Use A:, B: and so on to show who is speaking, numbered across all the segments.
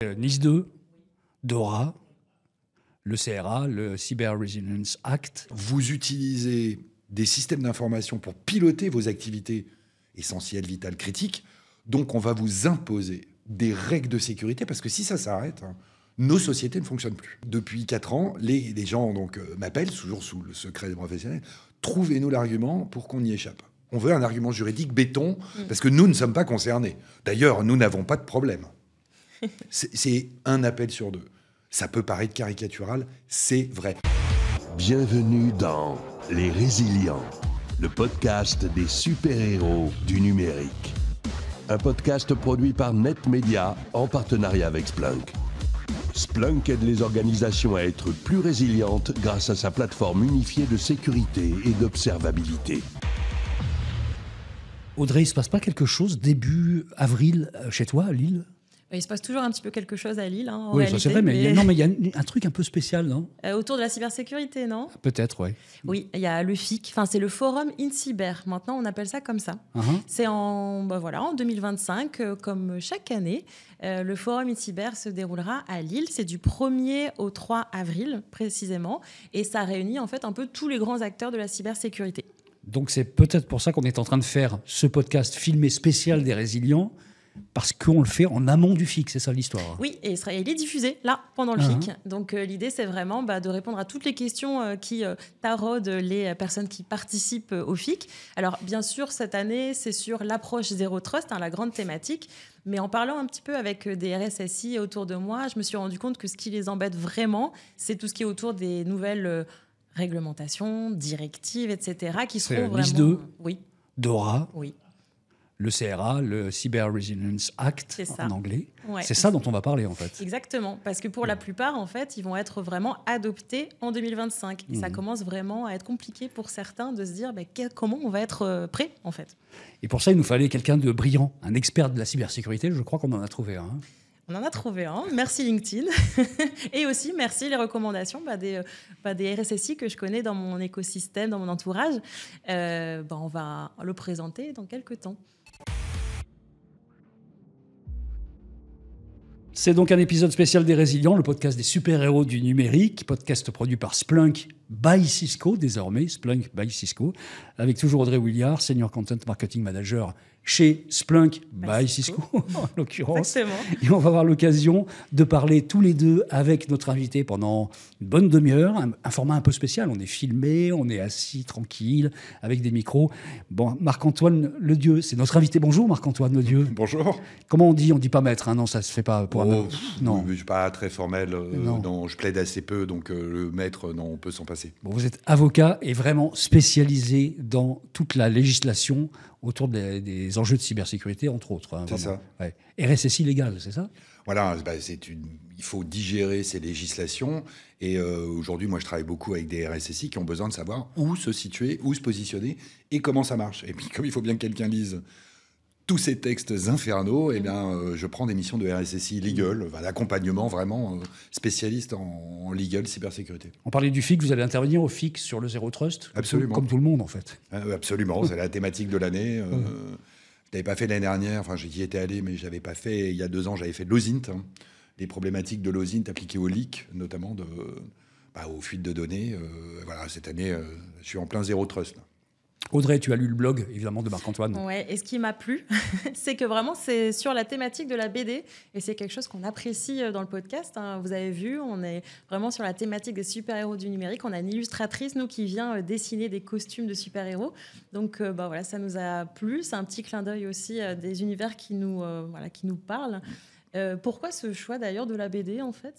A: NIS 2, DORA, le CRA, le Cyber Resilience Act.
B: Vous utilisez des systèmes d'information pour piloter vos activités essentielles, vitales, critiques. Donc, on va vous imposer des règles de sécurité parce que si ça s'arrête, nos sociétés ne fonctionnent plus. Depuis 4 ans, les gens m'appellent, toujours sous le secret des professionnels, trouvez-nous l'argument pour qu'on y échappe. On veut un argument juridique béton parce que nous ne sommes pas concernés. D'ailleurs, nous n'avons pas de problème. C'est un appel sur 2. Ça peut paraître caricatural, c'est vrai.
C: Bienvenue dans Les Résilients, le podcast des super-héros du numérique. Un podcast produit par NetMedia en partenariat avec Splunk. Splunk aide les organisations à être plus résilientes grâce à sa plateforme unifiée de sécurité et d'observabilité.
A: Audrey, il ne se passe pas quelque chose début avril chez toi à Lille ?
D: Il se passe toujours un petit peu quelque chose à Lille, en
A: oui,
D: réalité.
A: Ça c'est vrai, mais il y a un truc un peu spécial, non ?
D: Autour de la cybersécurité, non ?
A: Peut-être, oui.
D: Oui, il y a le FIC, c'est le Forum InCyber. Maintenant, on appelle ça comme ça. C'est en 2025, comme chaque année. Le Forum InCyber se déroulera à Lille. C'est du 1er au 3 avril, précisément. Et ça réunit en fait un peu tous les grands acteurs de la cybersécurité.
A: Donc c'est peut-être pour ça qu'on est en train de faire ce podcast filmé spécial des résilients, parce qu'on le fait en amont du FIC, c'est ça l'histoire.
D: Oui, et il est diffusé là, pendant le FIC. Donc l'idée, c'est vraiment de répondre à toutes les questions qui taraudent les personnes qui participent au FIC. Alors bien sûr, cette année, c'est sur l'approche Zero Trust, la grande thématique. Mais en parlant un petit peu avec des RSSI autour de moi, je me suis rendu compte que ce qui les embête vraiment, c'est tout ce qui est autour des nouvelles réglementations, directives, etc. qui seront vraiment...
A: NIS 2,
D: oui.
A: DORA,
D: oui.
A: Le CRA, le Cyber Resilience Act en anglais.
D: Ouais.
A: C'est ça dont on va parler en fait.
D: Exactement, parce que pour la plupart, en fait, ils vont être vraiment adoptés en 2025. Et ça commence vraiment à être compliqué pour certains de se dire comment on va être prêt en fait.
A: Et pour ça, il nous fallait quelqu'un de brillant, un expert de la cybersécurité. Je crois qu'on en a trouvé un.
D: On en a trouvé un. Merci LinkedIn. Et aussi, merci les recommandations des RSSI que je connais dans mon écosystème, dans mon entourage. On va le présenter dans quelques temps.
A: C'est donc un épisode spécial des Résilients, le podcast des super-héros du numérique, podcast produit par Splunk by Cisco, désormais, Splunk by Cisco, avec toujours Audrey Williard, Senior Content Marketing Manager chez Splunk by Cisco, en l'occurrence.
D: Exactement.
A: Et on va avoir l'occasion de parler tous les deux avec notre invité pendant une bonne demi-heure, un format un peu spécial. On est filmé, on est assis tranquille, avec des micros. Bon, Marc-Antoine Ledieu, c'est notre invité. Bonjour Marc-Antoine Ledieu.
B: Bonjour.
A: Comment on dit ? On ne dit pas maître, non, ça ne se fait pas pour un...
B: Non, je ne suis pas très formel. Non, je plaide assez peu, donc le maître, non, on peut s'en passer.
A: Bon, vous êtes avocat et vraiment spécialisé dans toute la législation autour des enjeux de cybersécurité, entre autres.
B: C'est ça.
A: Ouais. RSSI légal, c'est ça ?
B: Voilà, il faut digérer ces législations. Et aujourd'hui, moi, je travaille beaucoup avec des RSSI qui ont besoin de savoir où se situer, où se positionner et comment ça marche. Et puis, comme il faut bien que quelqu'un lise tous ces textes infernaux, je prends des missions de RSSI legal, d'accompagnement vraiment spécialiste en legal cybersécurité.
A: On parlait du FIC, vous allez intervenir au FIC sur le Zero Trust ?
B: Absolument.
A: Comme tout le monde, en fait.
B: Absolument, c'est la thématique de l'année. Je n'avais pas fait l'année dernière, j'y étais allé, mais je n'avais pas fait, il y a 2 ans, j'avais fait de l'OSINT, les problématiques de l'OSINT appliquées aux leaks, notamment aux fuites de données. Cette année, je suis en plein Zero Trust, là.
A: Audrey, tu as lu le blog, évidemment, de Marc-Antoine.
D: Ouais, et ce qui m'a plu, c'est que vraiment, c'est sur la thématique de la BD. Et c'est quelque chose qu'on apprécie dans le podcast. Vous avez vu, on est vraiment sur la thématique des super-héros du numérique. On a une illustratrice, nous, qui vient dessiner des costumes de super-héros. Donc, ça nous a plu. C'est un petit clin d'œil aussi des univers qui nous parlent. Pourquoi ce choix, d'ailleurs, de la BD, en fait ?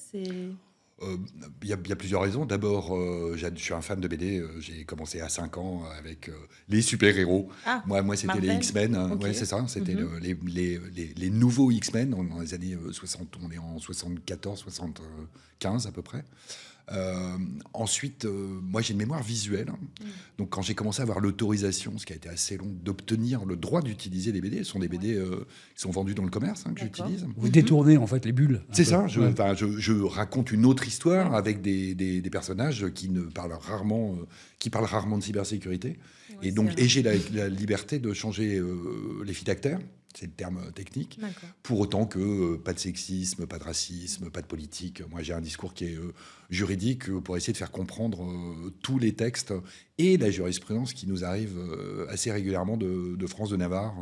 B: Il y a plusieurs raisons. D'abord, je suis un fan de BD. J'ai commencé à 5 ans avec les super-héros. Moi, c'était
D: Marvel.
B: les X-Men.
D: Okay.
B: Ouais, c'est ça. C'était les nouveaux X-Men dans les années 60. On est en 74, 75 à peu près. Ensuite, moi, j'ai une mémoire visuelle. Donc, quand j'ai commencé à avoir l'autorisation, ce qui a été assez long, d'obtenir le droit d'utiliser les BD, ce sont des BD qui sont vendus dans le que j'utilise.
A: Vous détournez, en fait, les bulles.
B: C'est ça. Je raconte une autre histoire avec des personnages qui parlent rarement de cybersécurité. Et j'ai la liberté de changer les phylactères. c'est le terme technique.
D: D'accord.
B: Pour autant que pas de sexisme, pas de racisme, pas de politique. Moi, j'ai un discours qui est juridique pour essayer de faire comprendre tous les textes et la jurisprudence qui nous arrive assez régulièrement de France, de Navarre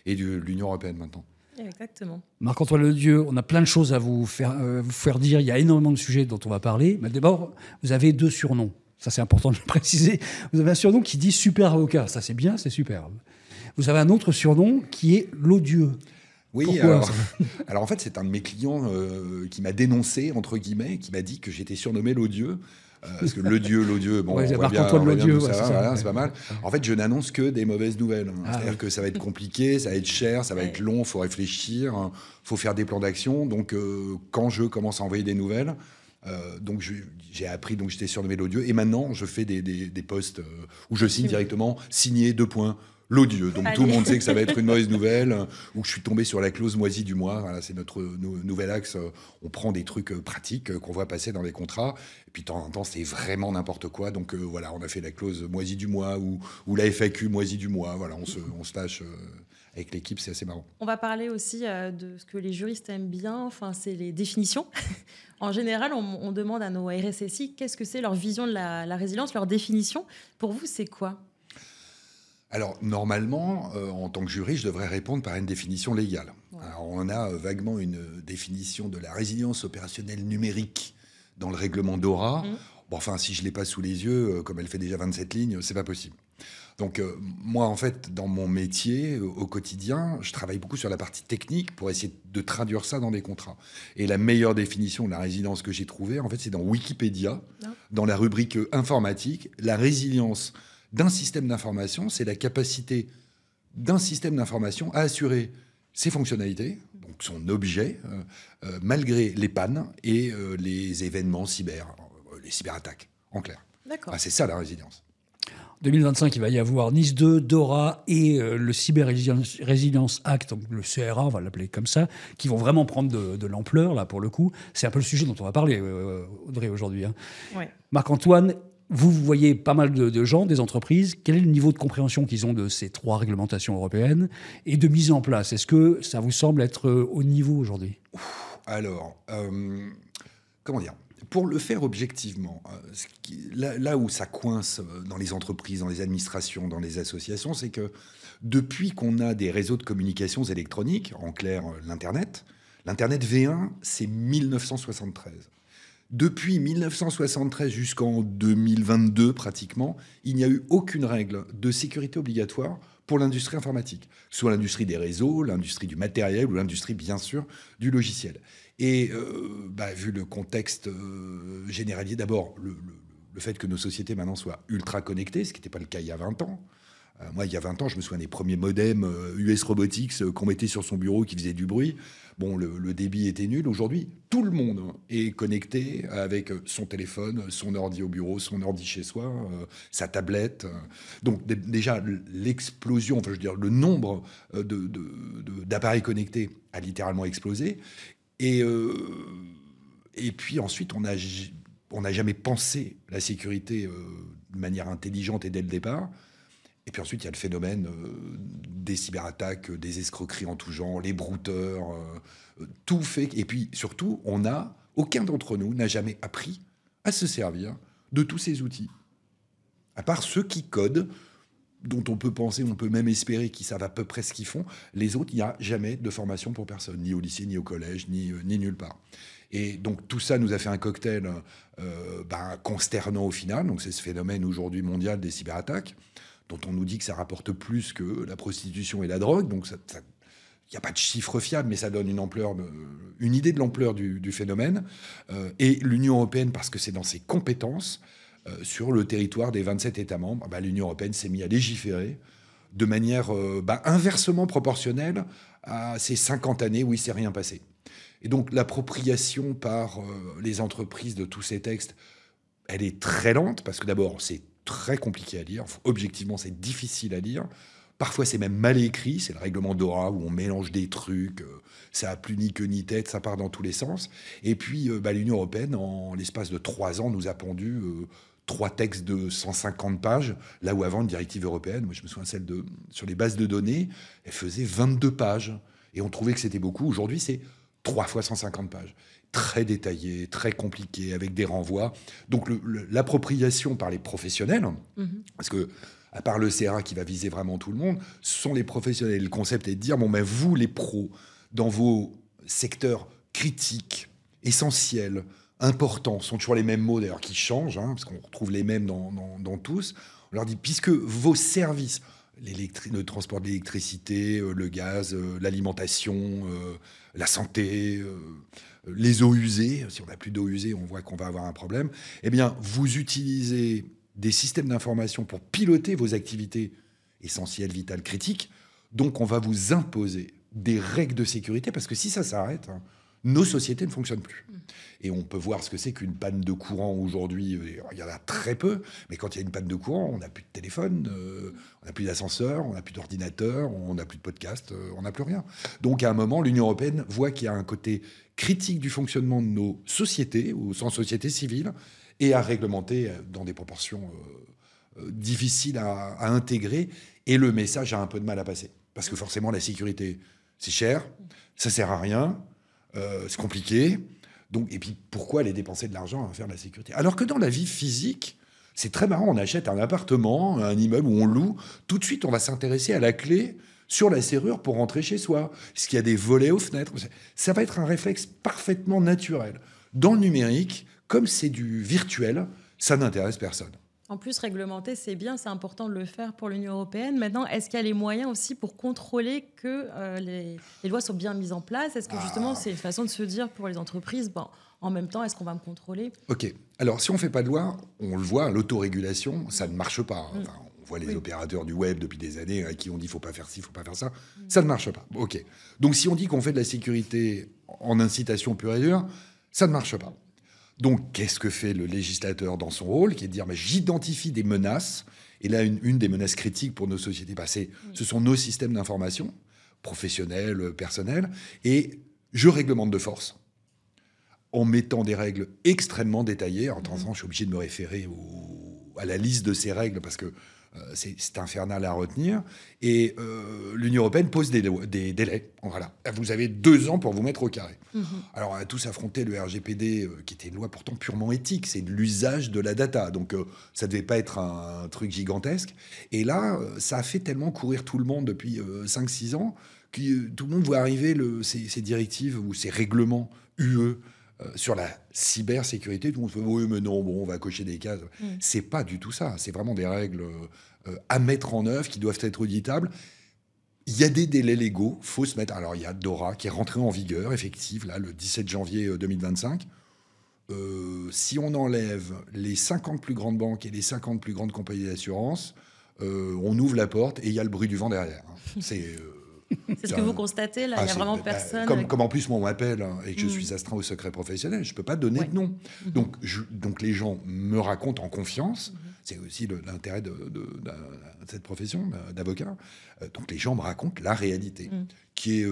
B: et de l'Union européenne maintenant.
D: Exactement.
A: Marc-Antoine Ledieu, on a plein de choses à vous faire dire. Il y a énormément de sujets dont on va parler. Mais d'abord, vous avez 2 surnoms. Ça, c'est important de le préciser. Vous avez un surnom qui dit super avocat. Ça, c'est bien, c'est superbe. Vous avez un autre surnom qui est l'odieux.
B: Oui,
A: Pourquoi,
B: alors en fait, c'est un de mes clients qui m'a dénoncé, entre guillemets, qui m'a dit que j'étais surnommé l'odieux. Parce que l'odieux, bon,
A: Ouais,
B: on voit bien
A: Marc-Antoine Ledieux,
B: d'où ça
A: ouais,
B: va,
A: c'est ça,
B: voilà,
A: ouais.
B: c'est pas mal. En fait, je n'annonce que des mauvaises nouvelles. C'est-à-dire que ça va être compliqué, ça va être cher, ça va être long, il faut réfléchir, faut faire des plans d'action. Donc, quand je commence à envoyer des nouvelles, donc j'ai appris, donc j'étais surnommé l'odieux. Et maintenant, je fais des posts où je signe directement, signé, 2 points, l'odieux. Donc tout le monde sait que ça va être une mauvaise nouvelle, ou je suis tombé sur la clause moisie du mois. Voilà, c'est notre nouvel axe. On prend des trucs pratiques qu'on voit passer dans les contrats, et puis de temps en temps, c'est vraiment n'importe quoi. Donc voilà, on a fait la clause moisie du mois, ou la FAQ moisie du mois. Voilà, on se tâche avec l'équipe, c'est assez marrant.
D: On va parler aussi de ce que les juristes aiment bien, enfin, c'est les définitions. En général, on demande à nos RSSI qu'est-ce que c'est leur vision de la résilience, leur définition. Pour vous, c'est quoi ?
B: Alors, normalement, en tant que juriste, je devrais répondre par une définition légale. Ouais. Alors, on a vaguement une définition de la résilience opérationnelle numérique dans le règlement DORA. Bon, enfin, si je ne l'ai pas sous les yeux, comme elle fait déjà 27 lignes, c'est pas possible. Donc, moi, en fait, dans mon métier, au quotidien, je travaille beaucoup sur la partie technique pour essayer de traduire ça dans des contrats. Et la meilleure définition de la résilience que j'ai trouvée, en fait, c'est dans Wikipédia, dans la rubrique informatique, la résilience d'un système d'information, c'est la capacité d'un système d'information à assurer ses fonctionnalités, donc son objet, malgré les pannes et les événements cyber, les cyberattaques, en clair.
D: D'accord.
B: Ah, c'est ça la résilience.
A: En 2025, il va y avoir Nice 2, DORA et le Cyber Resilience Act, donc le CRA, on va l'appeler comme ça, qui vont vraiment prendre de l'ampleur, là, pour le coup. C'est un peu le sujet dont on va parler, Audrey, aujourd'hui. Hein.
D: Ouais.
A: Marc-Antoine, vous voyez pas mal de gens, des entreprises. Quel est le niveau de compréhension qu'ils ont de ces 3 réglementations européennes et de mise en place ? Est-ce que ça vous semble être au niveau aujourd'hui ?
B: Alors, comment dire ? Pour le faire objectivement, là où ça coince dans les entreprises, dans les administrations, dans les associations, c'est que depuis qu'on a des réseaux de communications électroniques, en clair l'Internet V1, c'est 1973. Depuis 1973 jusqu'en 2022, pratiquement, il n'y a eu aucune règle de sécurité obligatoire pour l'industrie informatique, soit l'industrie des réseaux, l'industrie du matériel ou l'industrie, bien sûr, du logiciel. Et vu le contexte généralisé, d'abord, le fait que nos sociétés maintenant soient ultra connectées, ce qui n'était pas le cas il y a 20 ans. Moi, il y a 20 ans, je me souviens des premiers modems US Robotics qu'on mettait sur son bureau qui faisaient du bruit. Bon, le débit était nul. Aujourd'hui, tout le monde est connecté avec son téléphone, son ordi au bureau, son ordi chez soi, sa tablette. Donc déjà, l'explosion, enfin je veux dire, le nombre d'appareils connectés a littéralement explosé. Et puis ensuite, on n'a jamais pensé la sécurité de manière intelligente et dès le départ. Et puis ensuite, il y a le phénomène des cyberattaques, des escroqueries en tout genre, les brouteurs, tout fait. Et puis surtout, aucun d'entre nous n'a jamais appris à se servir de tous ces outils. À part ceux qui codent, dont on peut penser, on peut même espérer qu'ils savent à peu près ce qu'ils font. Les autres, il n'y a jamais de formation pour personne, ni au lycée, ni au collège, ni nulle part. Et donc tout ça nous a fait un cocktail consternant au final. Donc c'est ce phénomène aujourd'hui mondial des cyberattaques, dont on nous dit que ça rapporte plus que la prostitution et la drogue. Donc il n'y a pas de chiffre fiable, mais ça donne une idée de l'ampleur du phénomène. Et l'Union européenne, parce que c'est dans ses compétences, sur le territoire des 27 États membres, l'Union européenne s'est mise à légiférer de manière inversement proportionnelle à ces 50 années où il ne s'est rien passé. Et donc l'appropriation par les entreprises de tous ces textes, elle est très lente, parce que d'abord, c'est très compliqué à lire. Objectivement, c'est difficile à lire. Parfois, c'est même mal écrit. C'est le règlement DORA où on mélange des trucs. Ça n'a plus ni queue ni tête. Ça part dans tous les sens. Et puis, l'Union européenne, en l'espace de 3 ans, nous a pondu 3 textes de 150 pages, là où avant, une directive européenne, moi je me souviens sur les bases de données, elle faisait 22 pages. Et on trouvait que c'était beaucoup. Aujourd'hui, c'est 3 fois 150 pages. Très détaillé, très compliqué, avec des renvois. Donc l'appropriation par les professionnels, parce que à part le CERA qui va viser vraiment tout le monde, ce sont les professionnels. Le concept est de dire, vous, les pros, dans vos secteurs critiques, essentiels, importants, sont toujours les mêmes mots d'ailleurs qui changent, parce qu'on retrouve les mêmes dans tous. On leur dit, puisque vos services, le transport de l'électricité, le gaz, l'alimentation, la santé, les eaux usées, si on n'a plus d'eau usée, on voit qu'on va avoir un problème, eh bien, vous utilisez des systèmes d'information pour piloter vos activités essentielles, vitales, critiques. Donc, on va vous imposer des règles de sécurité, parce que si ça s'arrête, nos sociétés ne fonctionnent plus. Et on peut voir ce que c'est qu'une panne de courant aujourd'hui. Il y en a très peu, mais quand il y a une panne de courant, on n'a plus de téléphone, on n'a plus d'ascenseur, on n'a plus d'ordinateur, on n'a plus de podcast, on n'a plus rien. Donc à un moment, l'Union européenne voit qu'il y a un côté critique du fonctionnement de nos sociétés, au sens société civile, et à réglementer dans des proportions difficiles à intégrer. Et le message a un peu de mal à passer. Parce que forcément, la sécurité, c'est cher, ça sert à rien, c'est compliqué. Donc, et puis, pourquoi aller dépenser de l'argent à faire de la sécurité? Alors que dans la vie physique, c'est très marrant. On achète un appartement, un immeuble où on loue. Tout de suite, on va s'intéresser à la clé sur la serrure pour rentrer chez soi. Est-ce qu'il y a des volets aux fenêtres? Ça va être un réflexe parfaitement naturel. Dans le numérique, comme c'est du virtuel, ça n'intéresse personne.
D: En plus, réglementer, c'est bien, c'est important de le faire pour l'Union européenne. Maintenant, est-ce qu'il y a les moyens aussi pour contrôler que les lois sont bien mises en place? Est-ce que justement, c'est une façon de se dire pour les entreprises, en même temps, est-ce qu'on va me contrôler?
B: Ok. Alors, si on ne fait pas de loi, on le voit, l'autorégulation, ça ne marche pas. Enfin, on voit les opérateurs du web depuis des années qui ont dit « il ne faut pas faire ci, il ne faut pas faire ça ». Ça ne marche pas. Ok. Donc, si on dit qu'on fait de la sécurité en incitation pure et dure, ça ne marche pas. Donc, qu'est-ce que fait le législateur dans son rôle, qui est de dire j'identifie des menaces, et là, une des menaces critiques pour nos sociétés, ce sont nos systèmes d'information, professionnels, personnels, et je réglemente de force, en mettant des règles extrêmement détaillées. En temps, je suis obligé de me référer à la liste de ces règles, parce que c'est infernal à retenir. Et l'Union européenne pose des délais. Voilà. Vous avez 2 ans pour vous mettre au carré. Alors, on a tous affronté le RGPD, qui était une loi pourtant purement éthique. C'est de l'usage de la data. Donc, ça ne devait pas être un truc gigantesque. Et là, ça a fait tellement courir tout le monde depuis 5-6 ans que tout le monde voit arriver ces directives ou ces règlements UE sur la cybersécurité. Tout le monde se dit oui, mais non, on va cocher des cases. C'est pas du tout ça. C'est vraiment des règles à mettre en œuvre qui doivent être auditables. Il y a des délais légaux, faut se mettre. Alors il y a DORA qui est rentré en vigueur, effective, là, le 17 janvier 2025. Si on enlève les 50 plus grandes banques et les 50 plus grandes compagnies d'assurance, on ouvre la porte et il y a le bruit du vent derrière. C'est
D: ce que vous constatez, là, il n'y a vraiment personne...
B: Comme en plus, moi, on m'appelle et que je suis astreint au secret professionnel, je ne peux pas donner de nom. Donc, les gens me racontent en confiance. C'est aussi l'intérêt de cette profession d'avocat. Donc, les gens me racontent la réalité, qui est...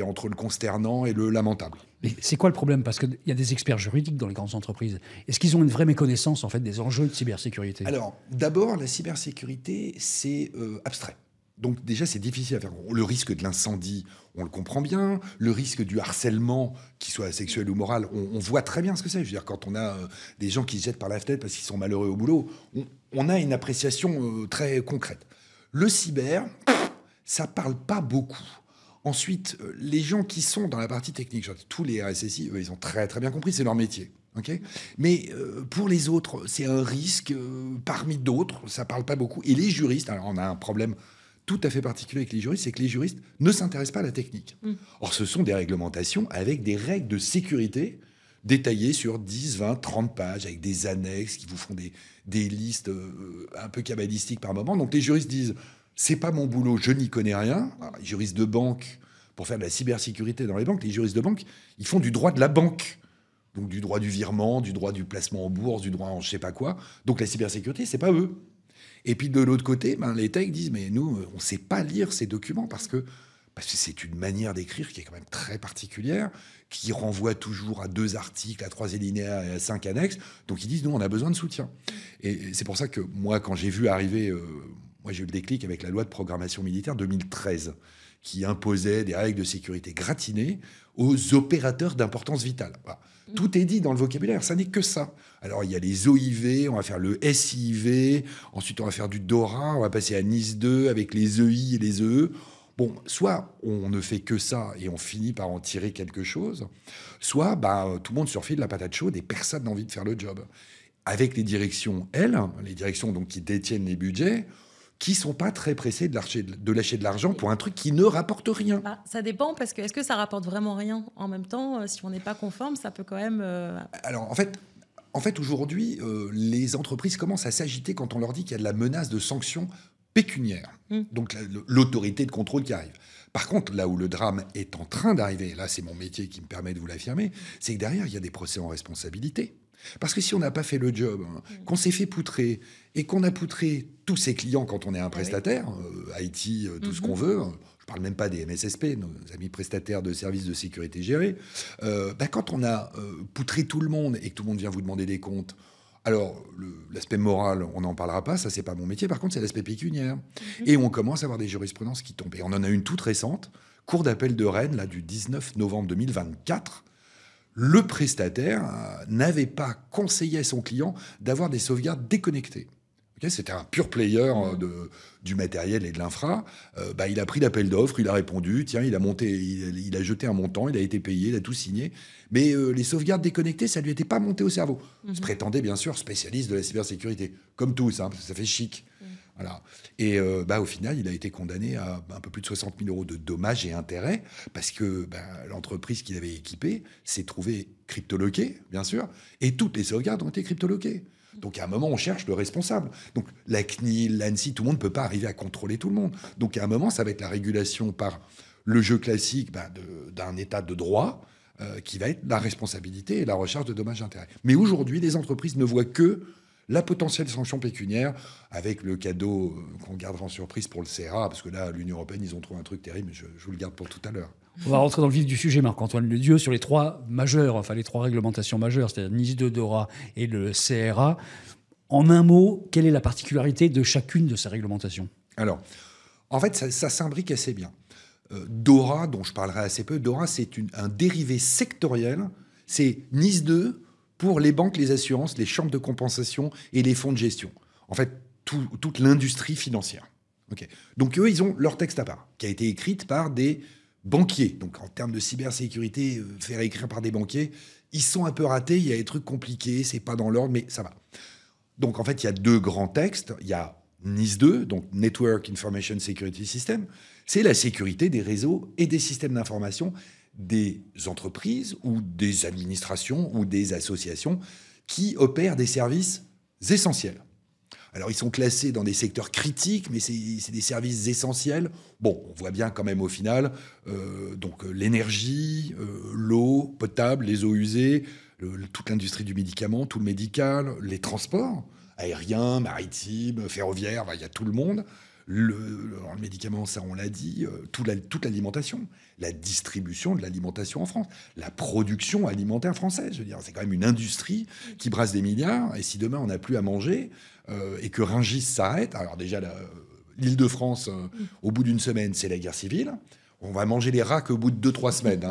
B: entre le consternant et le lamentable.
A: Mais c'est quoi le problème? Parce qu'il y a des experts juridiques dans les grandes entreprises. Est-ce qu'ils ont une vraie méconnaissance, en fait, des enjeux de cybersécurité?
B: Alors, d'abord, la cybersécurité, c'est abstrait. Donc déjà, c'est difficile à faire. Le risque de l'incendie, on le comprend bien. Le risque du harcèlement, qu'il soit sexuel ou moral, on voit très bien ce que c'est. Je veux dire, quand on a des gens qui se jettent par la fenêtre parce qu'ils sont malheureux au boulot, on a une appréciation très concrète. Le cyber, ça parle pas beaucoup. Ensuite, les gens qui sont dans la partie technique, tous les RSSI, eux, ils ont très très bien compris, c'est leur métier. Okay, mais pour les autres, c'est un risque parmi d'autres, ça parle pas beaucoup. Et les juristes, alors on a un problème tout à fait particulier avec les juristes, c'est que les juristes ne s'intéressent pas à la technique. Or, ce sont des réglementations avec des règles de sécurité détaillées sur 10, 20, 30 pages, avec des annexes qui vous font des listes un peu cabalistiques par moment. Donc, les juristes disent, c'est pas mon boulot, je n'y connais rien. Alors, les juristes de banque, pour faire de la cybersécurité dans les banques, les juristes de banque, ils font du droit de la banque. Donc, du droit du virement, du droit du placement en bourse, du droit en je sais pas quoi. Donc, la cybersécurité, c'est pas eux. Et puis de l'autre côté, l'État disent mais nous, on ne sait pas lire ces documents parce que parce que c'est une manière d'écrire qui est quand même très particulière, qui renvoie toujours à 2 articles, à 3 alinéas et à 5 annexes. Donc ils disent, nous, on a besoin de soutien. Et c'est pour ça que moi, quand j'ai vu arriver... moi, j'ai eu le déclic avec la loi de programmation militaire 2013, qui imposait des règles de sécurité gratinées aux opérateurs d'importance vitale. Voilà. Tout est dit dans le vocabulaire, ça n'est que ça. Alors, il y a les OIV, on va faire le SIV, ensuite on va faire du DORA, on va passer à NIS 2 avec les EI et les EE. Bon, soit on ne fait que ça et on finit par en tirer quelque chose, soit tout le monde surfile la patate chaude et personne n'a envie de faire le job. Avec les directions, les directions donc, qui détiennent les budgets, qui ne sont pas très pressés de lâcher de l'argent pour un truc qui ne rapporte rien.
D: Ça dépend, parce que est-ce que ça rapporte vraiment rien? En même temps, si on n'est pas conforme, ça peut quand même...
B: Alors, en fait aujourd'hui, les entreprises commencent à s'agiter quand on leur dit qu'il y a de la menace de sanctions pécuniaires. Donc, l'autorité de contrôle qui arrive. Par contre, là où le drame est en train d'arriver, là, c'est mon métier qui me permet de vous l'affirmer, c'est que derrière, il y a des procès en responsabilité. Parce que si on n'a pas fait le job, qu'on s'est fait poutrer et qu'on a poutré tous ses clients quand on est un prestataire, IT, tout ce qu'on veut, je ne parle même pas des MSSP, nos amis prestataires de services de sécurité gérés, quand on a poutré tout le monde et que tout le monde vient vous demander des comptes, alors l'aspect moral, on n'en parlera pas, ça c'est pas mon métier, par contre c'est l'aspect pécuniaire. Et on commence à avoir des jurisprudences qui tombent. Et on en a une toute récente, cour d'appel de Rennes, là, du 19 novembre 2024, le prestataire n'avait pas conseillé à son client d'avoir des sauvegardes déconnectées. C'était un pur player du matériel et de l'infra. Il a pris l'appel d'offres, il a répondu, tiens, il a jeté un montant, il a été payé, il a tout signé. Mais les sauvegardes déconnectées, ça lui était pas monté au cerveau. Il se prétendait bien sûr spécialiste de la cybersécurité, comme tous, parce que ça fait chic. Voilà. Et au final, il a été condamné à un peu plus de 60 000 euros de dommages et intérêts parce que l'entreprise qu'il avait équipée s'est trouvée cryptoloquée, bien sûr, et toutes les sauvegardes ont été cryptoloquées. Donc, à un moment, on cherche le responsable. Donc, la CNIL, l'ANSSI, tout le monde ne peut pas arriver à contrôler tout le monde. Donc, à un moment, ça va être la régulation par le jeu classique d'un état de droit qui va être la responsabilité et la recherche de dommages et intérêts. Mais aujourd'hui, les entreprises ne voient que la potentielle sanction pécuniaire, avec le cadeau qu'on gardera en surprise pour le CRA, parce que là, l'Union européenne, ils ont trouvé un truc terrible, mais je vous le garde pour tout à l'heure.
A: On va rentrer dans le vif du sujet, Marc-Antoine Ledieu, sur les 3 majeurs, enfin les 3 réglementations majeures, c'est-à-dire NIS 2, DORA et le CRA. En un mot, quelle est la particularité de chacune de ces réglementations?
B: Alors, en fait, ça s'imbrique assez bien. DORA, dont je parlerai assez peu, DORA, c'est un dérivé sectoriel. C'est NIS 2 pour les banques, les assurances, les chambres de compensation et les fonds de gestion. En fait, toute l'industrie financière. Okay. Donc, eux, ils ont leur texte à part, qui a été écrite par des banquiers. Donc, en termes de cybersécurité, faire écrire par des banquiers, ils sont un peu ratés. Il y a des trucs compliqués, c'est pas dans l'ordre, mais ça va. Donc, en fait, il y a 2 grands textes. Il y a NIS 2, donc Network Information Security System. C'est la sécurité des réseaux et des systèmes d'information des entreprises ou des administrations ou des associations qui opèrent des services essentiels. Alors, ils sont classés dans des secteurs critiques, mais c'est des services essentiels. Bon, on voit bien quand même au final, l'énergie, l'eau potable, les eaux usées, toute l'industrie du médicament, tout le médical, les transports, aériens, maritimes, ferroviaires, il y a tout le monde. Le médicament, ça on l'a dit, toute l'alimentation, la distribution de l'alimentation en France, la production alimentaire française, je veux dire, c'est quand même une industrie qui brasse des milliards, et si demain on n'a plus à manger, et que Rungis s'arrête, alors déjà l'Île-de-France, au bout d'une semaine, c'est la guerre civile, on va manger les rats qu'au bout de 2-3 semaines,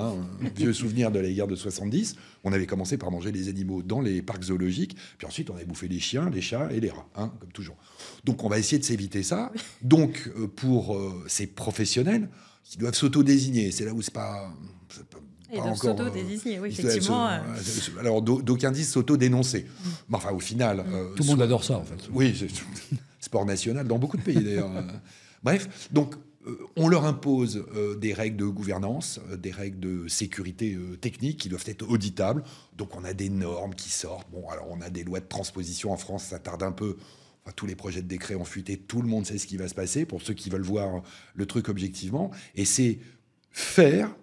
B: vieux souvenir de la guerre de 70, on avait commencé par manger les animaux dans les parcs zoologiques, puis ensuite on avait bouffé les chiens, les chats et les rats, comme toujours. Donc on va essayer de s'éviter ça. Donc pour ces professionnels qui doivent s'auto-désigner, c'est là où c'est pas
D: ils doivent s'auto-désigner, oui, effectivement.
B: Alors d'aucuns disent s'auto-dénoncer. Mais enfin au final...
A: Tout le monde adore ça en fait.
B: Oui, c'est sport national dans beaucoup de pays d'ailleurs. Bref, donc... on leur impose des règles de gouvernance, des règles de sécurité technique qui doivent être auditables. Donc, on a des normes qui sortent. Bon, alors, on a des lois de transposition en France, ça tarde un peu. Enfin, tous les projets de décret ont fuité. Tout le monde sait ce qui va se passer pour ceux qui veulent voir le truc objectivement. Et c'est faire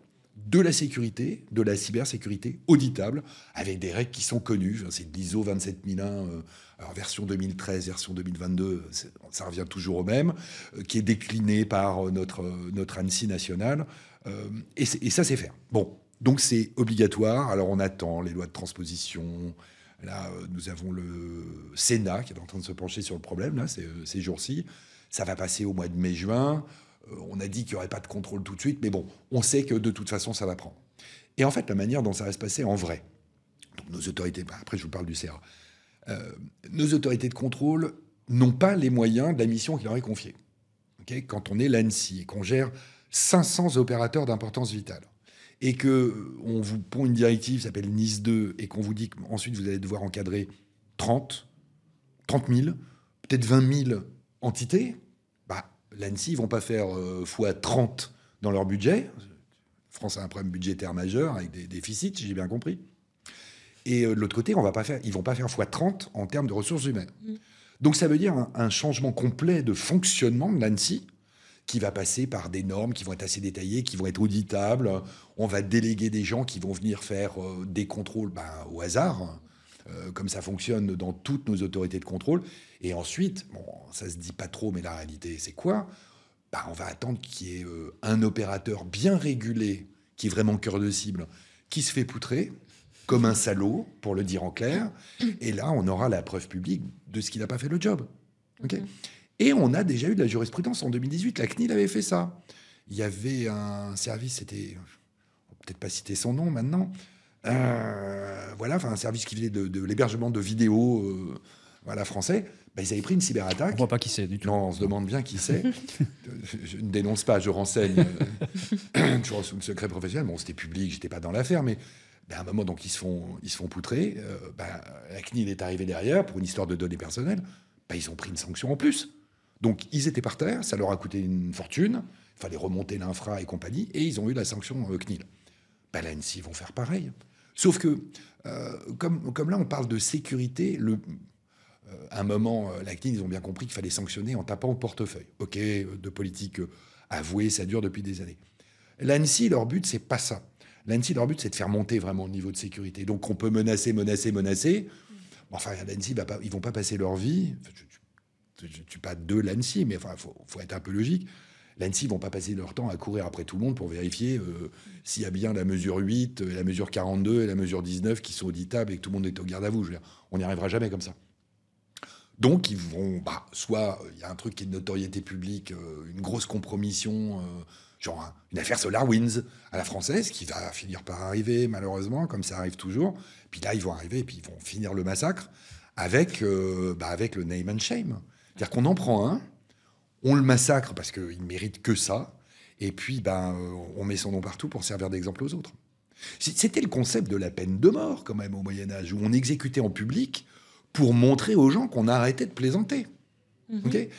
B: de la sécurité, de la cybersécurité auditable, avec des règles qui sont connues. C'est l'ISO 27001, alors version 2013, version 2022, ça revient toujours au même, qui est décliné par notre ANSSI national. Et ça, c'est faire. Bon, donc c'est obligatoire. Alors on attend les lois de transposition. Là, nous avons le Sénat qui est en train de se pencher sur le problème, là, ces jours-ci. Ça va passer au mois de mai-juin. On a dit qu'il n'y aurait pas de contrôle tout de suite, mais bon, on sait que de toute façon, ça va prendre. Et en fait, la manière dont ça va se passer en vrai, donc nos autorités, après je vous parle du CERA, nos autorités de contrôle n'ont pas les moyens de la mission qui leur est confiée. Okay, quand on est l'ANSSI et qu'on gère 500 opérateurs d'importance vitale, et qu'on vous pond une directive qui s'appelle NIS 2, et qu'on vous dit qu'ensuite vous allez devoir encadrer 30 000, peut-être 20 000 entités, l'ANSSI, ils ne vont pas faire x30 dans leur budget. La France a un problème budgétaire majeur avec des déficits, si j'ai bien compris. Et de l'autre côté, ils ne vont pas faire x30 en termes de ressources humaines. Donc ça veut dire un changement complet de fonctionnement de l'ANSSI qui va passer par des normes qui vont être assez détaillées, qui vont être auditables. On va déléguer des gens qui vont venir faire des contrôles au hasard, comme ça fonctionne dans toutes nos autorités de contrôle. Et ensuite, bon, ça se dit pas trop, mais la réalité, c'est quoi ? On va attendre qu'il y ait un opérateur bien régulé, qui est vraiment cœur de cible, qui se fait poutrer, comme un salaud, pour le dire en clair. Et là, on aura la preuve publique de ce qu'il n'a pas fait le job. Okay ? Et on a déjà eu de la jurisprudence. En 2018, la CNIL avait fait ça. Il y avait un service, c'était... On va peut-être pas citer son nom maintenant. Un service qui faisait de l'hébergement de vidéos français. Ils avaient pris une cyberattaque.
A: On ne voit pas qui c'est du tout.
B: Non, on se demande bien qui c'est. Je ne dénonce pas, je renseigne. Toujours sous le secret professionnel. Bon, c'était public, j'étais pas dans l'affaire, mais à un moment, donc, ils se font poutrer. La CNIL est arrivée derrière pour une histoire de données personnelles. Ils ont pris une sanction en plus. Donc, ils étaient par terre, ça leur a coûté une fortune. Il fallait remonter l'infra et compagnie, et ils ont eu la sanction CNIL. L'ANSSI vont faire pareil. Sauf que, comme là, on parle de sécurité, à un moment, la CNIL, ils ont bien compris qu'il fallait sanctionner en tapant au portefeuille. OK, de politique avouée, ça dure depuis des années. L'ANSSI, leur but, c'est pas ça. L'ANSSI, leur but, c'est de faire monter vraiment le niveau de sécurité. Donc, on peut menacer. Enfin, l'ANSSI, ils vont pas passer leur vie... Je ne suis pas de l'ANSSI, mais faut être un peu logique. L'ANSSI ne vont pas passer leur temps à courir après tout le monde pour vérifier s'il y a bien la mesure 8, la mesure 42 et la mesure 19 qui sont auditables et que tout le monde est au garde à vous. Je veux dire, on n'y arrivera jamais comme ça. Donc, ils vont... soit il y a un truc qui est de notoriété publique, une grosse compromission, genre une affaire SolarWinds à la française, qui va finir par arriver, malheureusement, comme ça arrive toujours. Puis là, ils vont arriver et puis ils vont finir le massacre avec le name and shame. C'est-à-dire qu'on en prend un, on le massacre parce qu'il ne mérite que ça, et puis on met son nom partout pour servir d'exemple aux autres. C'était le concept de la peine de mort, quand même, au Moyen-Âge, où on exécutait en public pour montrer aux gens qu'on arrêtait de plaisanter. Okay,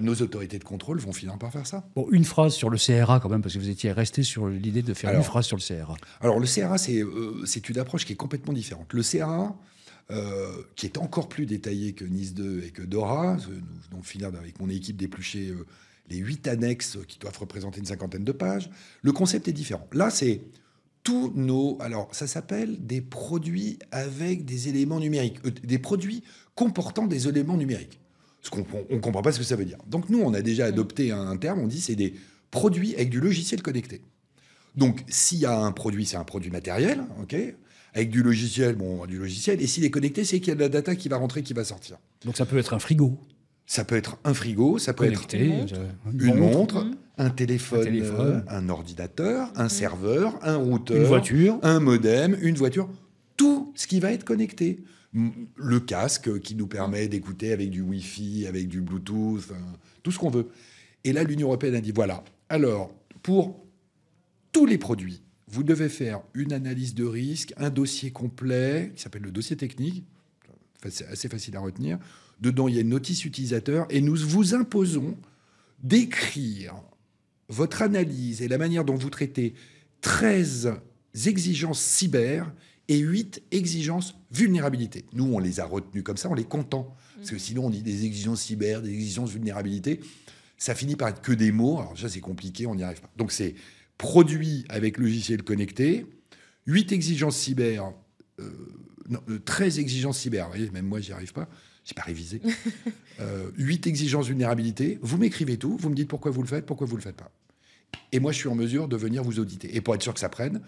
B: nos autorités de contrôle vont finir par faire ça.
A: Bon, une phrase sur le CRA, quand même, parce que vous étiez resté sur l'idée de faire une phrase sur le CRA.
B: Alors, le CRA, c'est une approche qui est complètement différente. Le CRA... qui est encore plus détaillé que NIS 2 et que DORA. Nous venons de finir avec mon équipe d'éplucher les 8 annexes qui doivent représenter une 50aine de pages. Le concept est différent. Là, c'est tous nos... Alors, ça s'appelle des produits avec des éléments numériques. Des produits comportant des éléments numériques. On ne comprend pas ce que ça veut dire. Donc, nous, on a déjà adopté un terme. On dit c'est des produits avec du logiciel connecté. Donc, s'il y a un produit, c'est un produit matériel, OK ? Avec du logiciel, du logiciel. Et s'il est connecté, c'est qu'il y a de la data qui va rentrer, qui va sortir.
A: Donc ça peut être un frigo.
B: Ça peut être un frigo, ça peut
A: connecté,
B: être une montre, un téléphone, un ordinateur, un serveur, un routeur,
A: une voiture,
B: un modem, une voiture. Tout ce qui va être connecté. Le casque qui nous permet d'écouter avec du Wi-Fi, avec du Bluetooth, tout ce qu'on veut. Et là, l'Union européenne a dit, voilà, alors, pour tous les produits, vous devez faire une analyse de risque, un dossier complet, qui s'appelle le dossier technique, c'est assez facile à retenir. Dedans, il y a une notice utilisateur, et nous vous imposons d'écrire votre analyse et la manière dont vous traitez 13 exigences cyber et 8 exigences vulnérabilité. Nous, on les a retenues comme ça, on les comptant. Parce que sinon, on dit des exigences cyber, des exigences vulnérabilité. Ça finit par être que des mots. Alors ça, c'est compliqué, on n'y arrive pas. Donc, c'est produits avec logiciel connecté, 8 exigences cyber, 13 exigences cyber, vous voyez, même moi, j'y arrive pas, j'ai pas révisé, 8 exigences vulnérabilité, vous m'écrivez tout, vous me dites pourquoi vous le faites pas. Et moi, je suis en mesure de venir vous auditer. Et pour être sûr que ça prenne,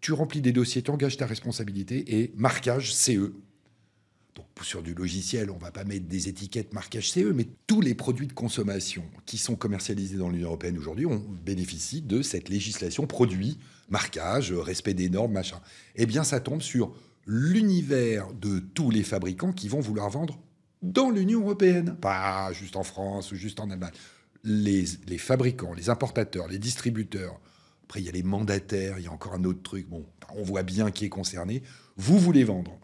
B: tu remplis des dossiers, tu engages ta responsabilité et marquage CE. Donc, sur du logiciel, on ne va pas mettre des étiquettes marquage CE, mais tous les produits de consommation qui sont commercialisés dans l'Union européenne aujourd'hui, on bénéficie de cette législation produit, marquage, respect des normes, machin. Eh bien, ça tombe sur l'univers de tous les fabricants qui vont vouloir vendre dans l'Union européenne. Pas juste en France ou juste en Allemagne. Les fabricants, les importateurs, les distributeurs. Après, il y a les mandataires, il y a encore un autre truc. Bon, on voit bien qui est concerné. Vous voulez vendre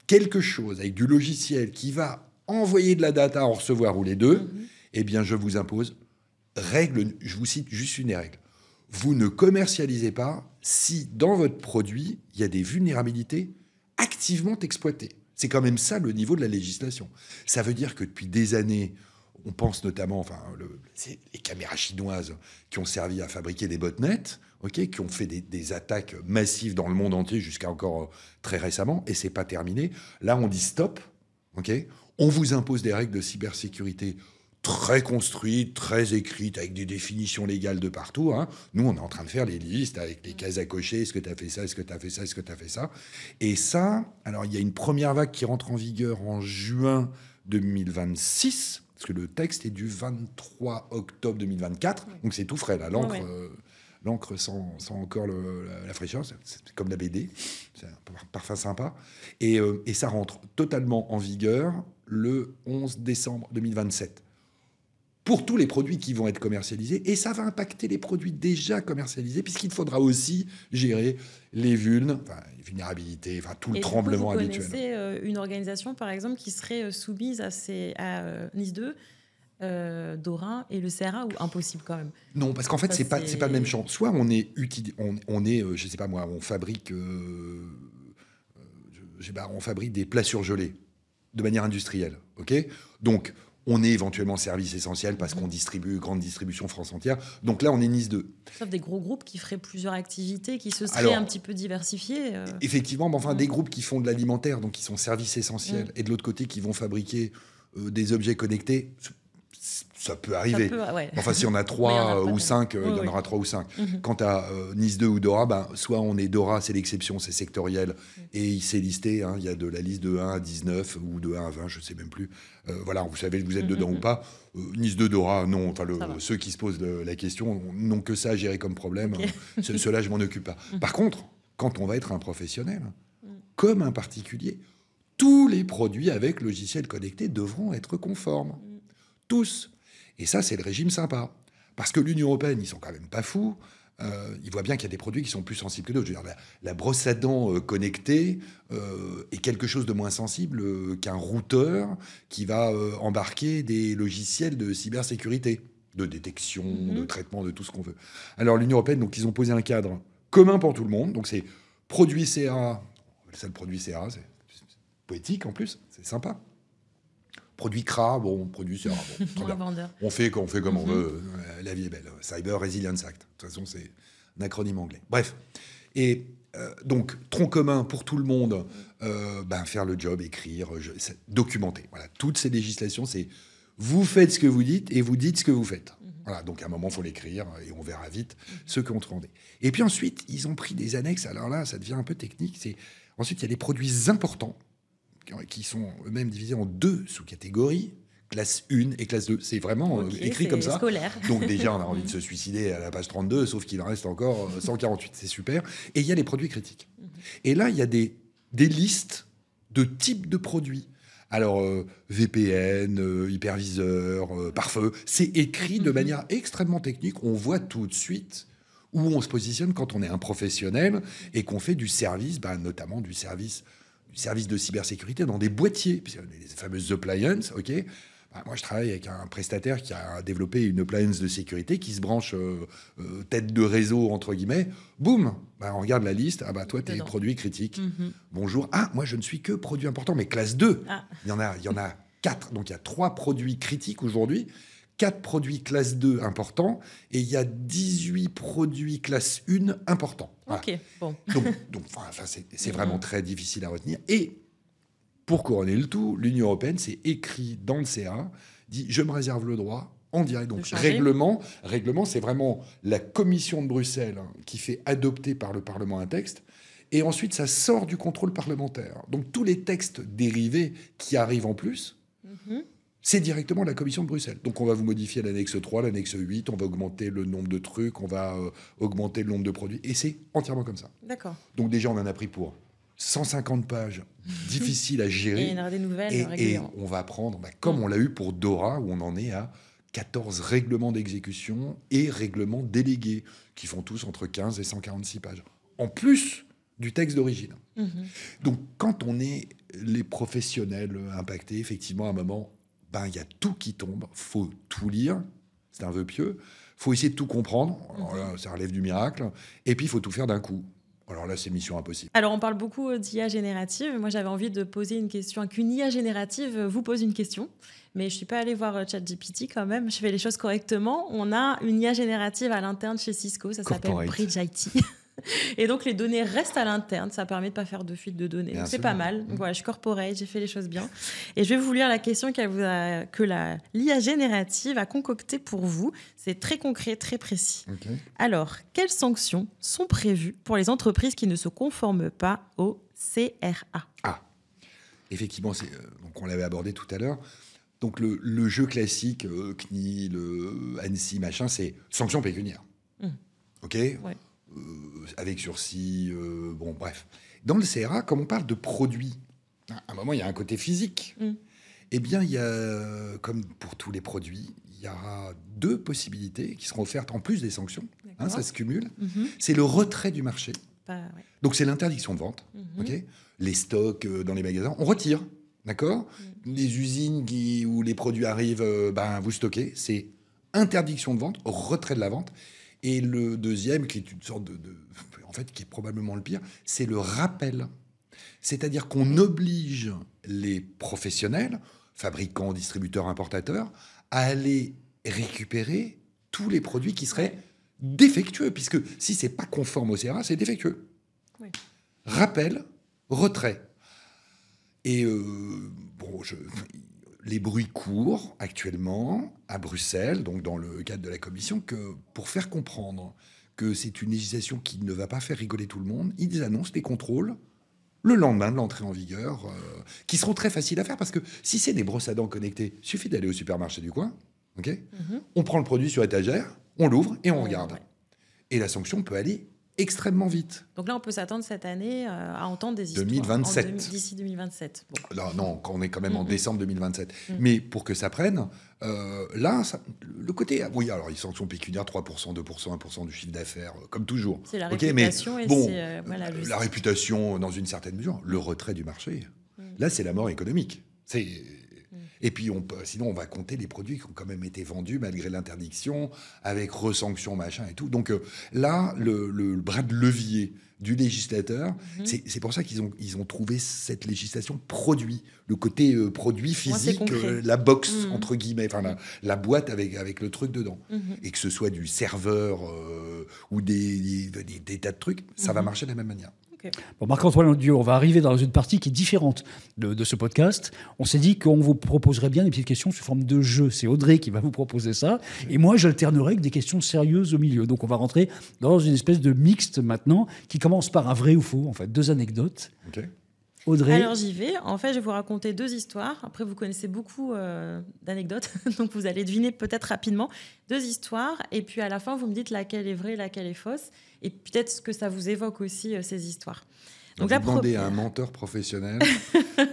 B: quelque chose avec du logiciel qui va envoyer de la data, en recevoir ou les deux, eh bien, je vous impose, je vous cite juste une règle. Vous ne commercialisez pas si, dans votre produit, il y a des vulnérabilités activement exploitées. C'est quand même ça, le niveau de la législation. Ça veut dire que depuis des années, on pense notamment, c'est les caméras chinoises qui ont servi à fabriquer des botnets, qui ont fait des attaques massives dans le monde entier jusqu'à encore très récemment, et c'est pas terminé. Là, on dit stop, on vous impose des règles de cybersécurité très construites, très écrites, avec des définitions légales de partout. Nous, on est en train de faire les listes avec les cases à cocher. Est-ce que tu as fait ça? Est-ce que tu as fait ça? Est-ce que tu as fait ça? Et ça, alors il y a une première vague qui rentre en vigueur en juin 2026, parce que le texte est du 23 octobre 2024, donc c'est tout frais, là, l'encre sans encore la fraîcheur, c'est comme la BD, c'est un parfum sympa, et ça rentre totalement en vigueur le 11 décembre 2027. Pour tous les produits qui vont être commercialisés, et ça va impacter les produits déjà commercialisés, puisqu'il faudra aussi gérer les vulnérabilités, tout le tremblement habituel.
D: Vous connaissez une organisation, par exemple, qui serait soumise à NIS 2, DORA et le CRA, ou impossible quand même?
B: Non, parce qu'en fait, c'est pas le même champ. Soit on est, je sais pas moi, on fabrique des plats surgelés de manière industrielle, donc, on est éventuellement service essentiel parce qu'on distribue, grande distribution France entière. Donc là, on est NIS 2.
D: Sauf des gros groupes qui feraient plusieurs activités, qui se seraient un petit peu diversifiés.
B: Effectivement, mais des groupes qui font de l'alimentaire, donc qui sont services essentiels, et de l'autre côté, qui vont fabriquer des objets connectés, ça peut arriver. Enfin, si on a 3 ou 5, il y en aura 3 ou 5. Quant à NIS 2 ou DORA, soit on est DORA, c'est l'exception, c'est sectoriel, et il s'est listé, il y a de la liste de 1 à 19 ou de 1 à 20, je ne sais même plus. Vous savez que vous êtes dedans ou pas. NIS 2, DORA, non. Ceux qui se posent la question n'ont que ça à gérer comme problème. Ceux-là, je m'en occupe pas. Par contre, quand on va être un professionnel, comme un particulier, tous les produits avec logiciel connecté devront être conformes. Tous. Et ça, c'est le régime sympa. Parce que l'Union européenne, ils sont quand même pas fous. Ils voient bien qu'il y a des produits qui sont plus sensibles que d'autres. Je veux dire, la brosse à dents connectée est quelque chose de moins sensible qu'un routeur qui va embarquer des logiciels de cybersécurité, de détection, de traitement, de tout ce qu'on veut. Alors, l'Union européenne, donc, ils ont posé un cadre commun pour tout le monde. Donc, c'est produit CA. Ça, le produit CA, c'est poétique en plus. C'est sympa. Produit CRA, produit CRA, très bien. On fait comme on veut. La vie est belle. Cyber Resilience Act. De toute façon, c'est un acronyme anglais. Bref. Et donc, tronc commun pour tout le monde, faire le job, écrire, documenter. Voilà. Toutes ces législations, c'est vous faites ce que vous dites et vous dites ce que vous faites. Voilà. Donc, à un moment, il faut l'écrire et on verra vite ce qu'on rendait. Et puis ensuite, ils ont pris des annexes. Alors là, ça devient un peu technique. Ensuite, il y a des produits importants qui sont eux-mêmes divisés en 2 sous-catégories, classe 1 et classe 2. C'est vraiment écrit comme ça.
D: Scolaire.
B: Donc déjà, on a envie de se suicider à la page 32, sauf qu'il en reste encore 148. C'est super. Et il y a les produits critiques. Et là, il y a des listes de types de produits. Alors, VPN, hyperviseur, pare-feu, c'est écrit de manière extrêmement technique. On voit tout de suite où on se positionne quand on est un professionnel et qu'on fait du service, notamment du service de cybersécurité dans des boîtiers, les fameuses appliances, moi, je travaille avec un prestataire qui a développé une appliance de sécurité qui se branche tête de réseau, entre guillemets. Boum, on regarde la liste. Toi, tu es produit critique. Bonjour. Moi, je ne suis que produit important, mais classe 2. Il y en a 4. Donc, il y a 3 produits critiques aujourd'hui 4 produits classe 2 importants et il y a 18 produits classe 1 importants. Voilà.
D: Ok, bon.
B: Donc c'est vraiment très difficile à retenir. Et pour couronner le tout, l'Union européenne, c'est écrit dans le CA, dit « je me réserve le droit ». En direct. Donc, règlement, c'est vraiment la Commission de Bruxelles qui fait adopter par le Parlement un texte. Et ensuite, ça sort du contrôle parlementaire. Donc, tous les textes dérivés qui arrivent en plus, c'est directement la Commission de Bruxelles. Donc, on va vous modifier l'annexe 3, l'annexe 8, on va augmenter le nombre de trucs, on va augmenter le nombre de produits. Et c'est entièrement comme ça.
D: D'accord.
B: Donc, déjà, on en a pris pour 150 pages difficiles à gérer.
D: Et il y en aura des nouvelles régulièrement.
B: Et on va prendre, comme on l'a eu pour Dora, où on en est à 14 règlements d'exécution et règlements délégués, qui font tous entre 15 et 146 pages. En plus du texte d'origine. Donc, quand on est les professionnels impactés, effectivement, à un moment, il y a tout qui tombe. Il faut tout lire. C'est un vœu pieux. Il faut essayer de tout comprendre. Alors là, ça relève du miracle. Et puis, il faut tout faire d'un coup. Alors là, c'est mission impossible.
D: Alors, on parle beaucoup d'IA générative. Moi, j'avais envie de poser une question. Qu'une IA générative vous pose une question. Mais je ne suis pas allée voir ChatGPT quand même. Je fais les choses correctement. On a une IA générative à l'interne chez Cisco. Ça s'appelle Bridge IT. Et donc, les données restent à l'interne. Ça permet de ne pas faire de fuite de données. Donc, c'est pas mal. Donc, voilà, je suis corporate, j'ai fait les choses bien. Et je vais vous lire la question que l'IA générative a concoctée pour vous. C'est très concret, très précis. Okay. Alors, quelles sanctions sont prévues pour les entreprises qui ne se conforment pas au CRA ?
B: Ah, effectivement, donc on l'avait abordé tout à l'heure. Donc, le jeu classique, CNIL, ANSSI, machin, c'est sanctions pécuniaires. OK ? Ouais. Avec sursis, bon, bref. Dans le CRA, comme on parle de produits, à un moment, il y a un côté physique. Eh bien, il y a, comme pour tous les produits, il y aura 2 possibilités qui seront offertes en plus des sanctions. Ça se cumule. C'est le retrait du marché. Donc, c'est l'interdiction de vente. Okay, les stocks dans les magasins, on retire. D'accord. Les usines où les produits arrivent, vous stockez. C'est interdiction de vente, retrait de la vente. Et le deuxième, qui est une sorte en fait, qui est probablement le pire, c'est le rappel. C'est-à-dire qu'on oblige les professionnels, fabricants, distributeurs, importateurs, à aller récupérer tous les produits qui seraient défectueux, puisque si c'est pas conforme au CRA, c'est défectueux. Oui. Rappel, retrait. Et les bruits courent actuellement à Bruxelles, donc dans le cadre de la Commission, que pour faire comprendre que c'est une législation qui ne va pas faire rigoler tout le monde, ils annoncent des contrôles le lendemain de l'entrée en vigueur, qui seront très faciles à faire, parce que si c'est des brosses à dents connectées, il suffit d'aller au supermarché du coin, okay, on prend le produit sur étagère, on l'ouvre et on regarde. Ouais. Et la sanction peut aller extrêmement vite.
D: Donc là, on peut s'attendre cette année à entendre des histoires.
B: 2027.
D: D'ici 2027. Bon.
B: Là, non, on est quand même en décembre 2027. Mais pour que ça prenne, là, le côté... Oui, alors, les sanctions pécuniaires, 3%, 2%, 1% du chiffre d'affaires, comme toujours.
D: C'est la réputation
B: mais,
D: et
B: bon,
D: c'est
B: la réputation, dans une certaine mesure. Le retrait du marché, là, c'est la mort économique. Et puis, sinon, on va compter les produits qui ont quand même été vendus malgré l'interdiction, avec resanction, machin et tout. Donc là, le bras de levier du législateur, c'est pour ça qu'ils ont trouvé cette législation produit, le côté produit physique, la box, entre guillemets, enfin la boîte avec le truc dedans. Et que ce soit du serveur ou des tas de trucs, ça va marcher de la même manière.
A: Okay. Bon, Marc-Antoine Dieu, on va arriver dans une partie qui est différente de ce podcast. On s'est dit qu'on vous proposerait bien des petites questions sous forme de jeu. C'est Audrey qui va vous proposer ça. Et moi, j'alternerai avec des questions sérieuses au milieu. Donc, on va rentrer dans une espèce de mixte maintenant qui commence par un vrai ou faux, en fait, 2 anecdotes.
B: Okay.
A: Audrey.
D: Alors, j'y vais. En fait, je vais vous raconter 2 histoires. Après, vous connaissez beaucoup d'anecdotes, donc vous allez deviner peut-être rapidement 2 histoires. Et puis, à la fin, vous me dites laquelle est vraie, laquelle est fausse. Et peut-être ce que ça vous évoque aussi, ces histoires.
B: Donc, vous demandez à un menteur professionnel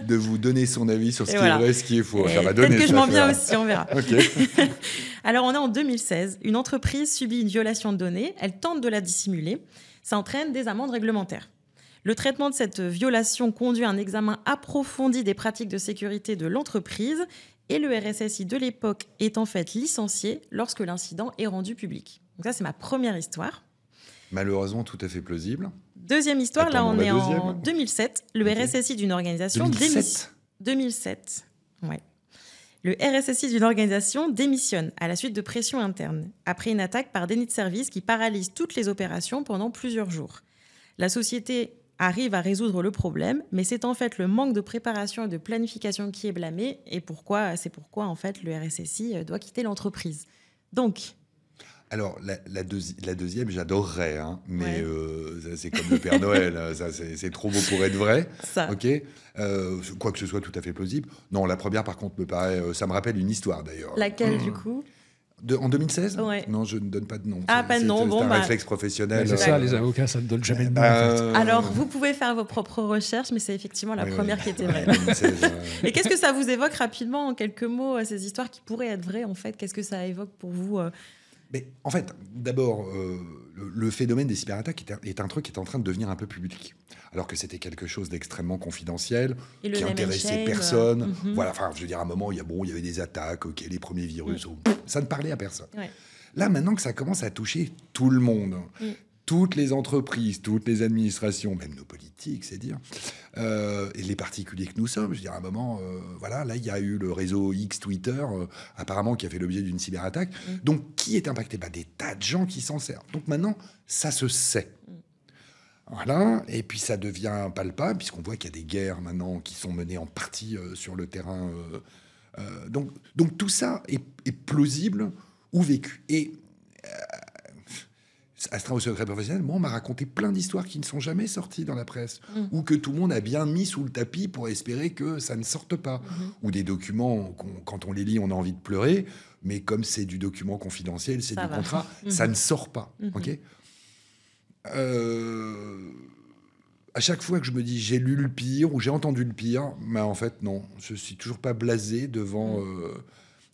B: de vous donner son avis sur ce qui est vrai et ce qui est faux. Ça va donner.
D: Peut-être que je m'en viens aussi, on verra.
B: Okay.
D: Alors, on est en 2016. Une entreprise subit une violation de données. Elle tente de la dissimuler. Ça entraîne des amendes réglementaires. Le traitement de cette violation conduit à un examen approfondi des pratiques de sécurité de l'entreprise et le RSSI de l'époque est en fait licencié lorsque l'incident est rendu public. Donc ça, c'est ma première histoire.
B: Malheureusement, tout à fait plausible.
D: Deuxième histoire, là on est en 2007. Le RSSI d'une organisation
B: 2007.
D: 2007, ouais. Le RSSI d'une organisation démissionne à la suite de pressions internes, après une attaque par déni de service qui paralyse toutes les opérations pendant plusieurs jours. La société arrive à résoudre le problème, mais c'est en fait le manque de préparation et de planification qui est blâmé, et c'est pourquoi en fait le RSSI doit quitter l'entreprise. Donc...
B: Alors, la deuxième, j'adorerais, hein, mais ça, c'est comme le Père Noël, ça, c'est trop beau pour être vrai.
D: Ça.
B: Ok, quoi que ce soit tout à fait plausible. Non, la première, par contre, me paraît... ça me rappelle une histoire, d'ailleurs.
D: Laquelle, du coup ?
B: En 2016 ?
D: Ouais.
B: Non, je ne donne pas de nom.
D: Ah, pas de nom, bon,
B: c'est un réflexe professionnel.
A: C'est ça, les avocats, ça ne donne jamais de nom. En fait.
D: Alors, vous pouvez faire vos propres recherches, mais c'est effectivement la première qui était vraie.
B: 2016,
D: Et qu'est-ce que ça vous évoque rapidement, en quelques mots, ces histoires qui pourraient être vraies, en fait ? Qu'est-ce que ça évoque pour vous
B: Mais en fait, d'abord, le phénomène des cyberattaques est un truc qui est en train de devenir un peu public. Alors que c'était quelque chose d'extrêmement confidentiel,
D: Et le
B: qui
D: name and
B: intéressait
D: shame,
B: personne. Voilà, enfin, je veux dire, à un moment, il y avait des attaques, les premiers virus, ça ne parlait à personne.
D: Ouais.
B: Là, maintenant que ça commence à toucher tout le monde, toutes les entreprises, toutes les administrations, même nos politiques, c'est dire, et les particuliers que nous sommes, je veux dire, à un moment, voilà, là, il y a eu le réseau X Twitter, apparemment, qui a fait l'objet d'une cyberattaque. Donc, qui est impacté ? Des tas de gens qui s'en servent. Donc, maintenant, ça se sait. Voilà, et puis ça devient palpable, puisqu'on voit qu'il y a des guerres maintenant qui sont menées en partie sur le terrain. Donc, tout ça est plausible ou vécu. Et astreint au secret professionnel, moi, on m'a raconté plein d'histoires qui ne sont jamais sorties dans la presse, ou que tout le monde a bien mis sous le tapis pour espérer que ça ne sorte pas. Ou des documents, quand on les lit, on a envie de pleurer, mais comme c'est du document confidentiel, c'est du contrat, ça ne sort pas. Ok ? À chaque fois que je me dis j'ai lu le pire ou j'ai entendu le pire, mais en fait, non, je suis toujours pas blasé devant...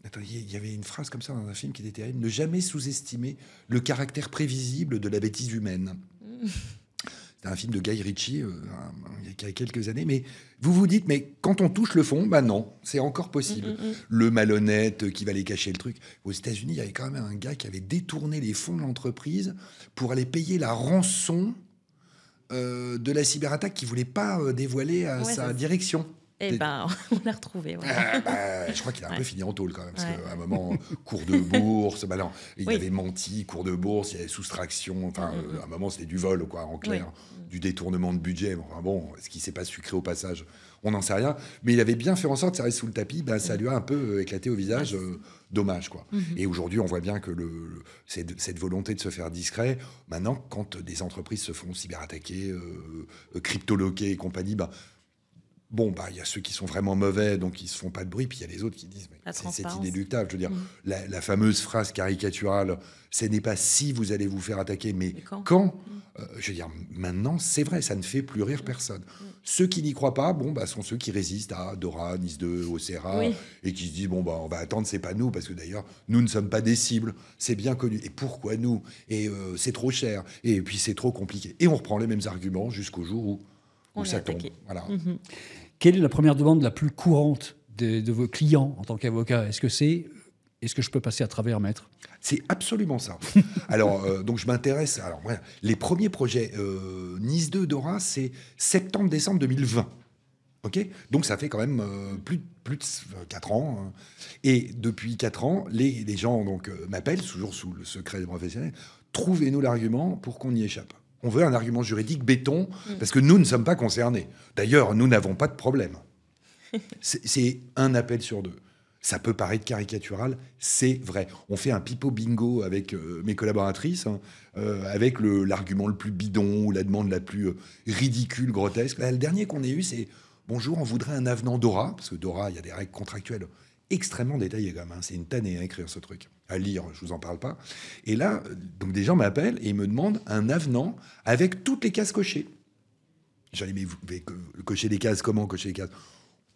B: Attends, il y avait une phrase comme ça dans un film qui était terrible. Ne jamais sous-estimer le caractère prévisible de la bêtise humaine. C'était un film de Guy Ritchie il y a quelques années. Mais vous vous dites, mais quand on touche le fond, non, c'est encore possible. Le malhonnête qui va aller cacher le truc. Aux États-Unis, il y avait quand même un gars qui avait détourné les fonds de l'entreprise pour aller payer la rançon de la cyberattaque qu'il ne voulait pas dévoiler à sa direction.
D: Eh ben, on l'a retrouvé. Ouais.
B: Je crois qu'il a un peu fini en tôle quand même, parce qu'à un moment, cours de bourse, il avait menti, cours de bourse, il y avait soustraction, enfin, à un moment, c'était du vol, quoi, en clair, du détournement de budget. Enfin, bon, est-ce qu'il ne s'est pas sucré au passage ? On n'en sait rien. Mais il avait bien fait en sorte que ça reste sous le tapis, ça lui a un peu éclaté au visage, dommage, quoi. Et aujourd'hui, on voit bien que cette volonté de se faire discret, maintenant, quand des entreprises se font cyberattaquer, cryptoloquer et compagnie, bon, il y a ceux qui sont vraiment mauvais, donc ils ne se font pas de bruit, puis il y a les autres qui disent mais c'est inéluctable. Je veux dire, la fameuse phrase caricaturale, ce n'est pas si vous allez vous faire attaquer, mais quand je veux dire, maintenant, c'est vrai, ça ne fait plus rire personne. Ceux qui n'y croient pas, sont ceux qui résistent à Dora, Nice 2, Ocera, et qui se disent, on va attendre, c'est pas nous, parce que d'ailleurs, nous ne sommes pas des cibles, c'est bien connu. Et pourquoi nous ? Et c'est trop cher, et puis c'est trop compliqué. Et on reprend les mêmes arguments jusqu'au jour où ça tombe. Voilà.
A: Quelle est la première demande la plus courante de vos clients en tant qu'avocat ? Est-ce que je peux passer à travers, maître ?
B: C'est absolument ça. Alors, donc je m'intéresse... Alors, voilà, les premiers projets Nice 2 Dora, c'est septembre-décembre 2020. Ok ? Donc ça fait quand même plus de 4 ans. Et depuis 4 ans, les gens m'appellent, toujours sous le secret professionnel, trouvez-nous l'argument pour qu'on y échappe. On veut un argument juridique béton, parce que nous ne sommes pas concernés. D'ailleurs, nous n'avons pas de problème. C'est un appel sur 2. Ça peut paraître caricatural, c'est vrai. On fait un pipeau bingo avec mes collaboratrices, avec l'argument le plus bidon ou la demande la plus ridicule, grotesque. Là, le dernier qu'on ait eu, c'est « Bonjour, on voudrait un avenant Dora », parce que Dora, il y a des règles contractuelles extrêmement détaillées quand même. C'est une tannée à écrire ce truc. À lire, je vous en parle pas. Et là, donc des gens m'appellent et ils me demandent un avenant avec toutes les cases cochées. J'ai dit, mais vous pouvez cocher les cases, comment cocher les cases ?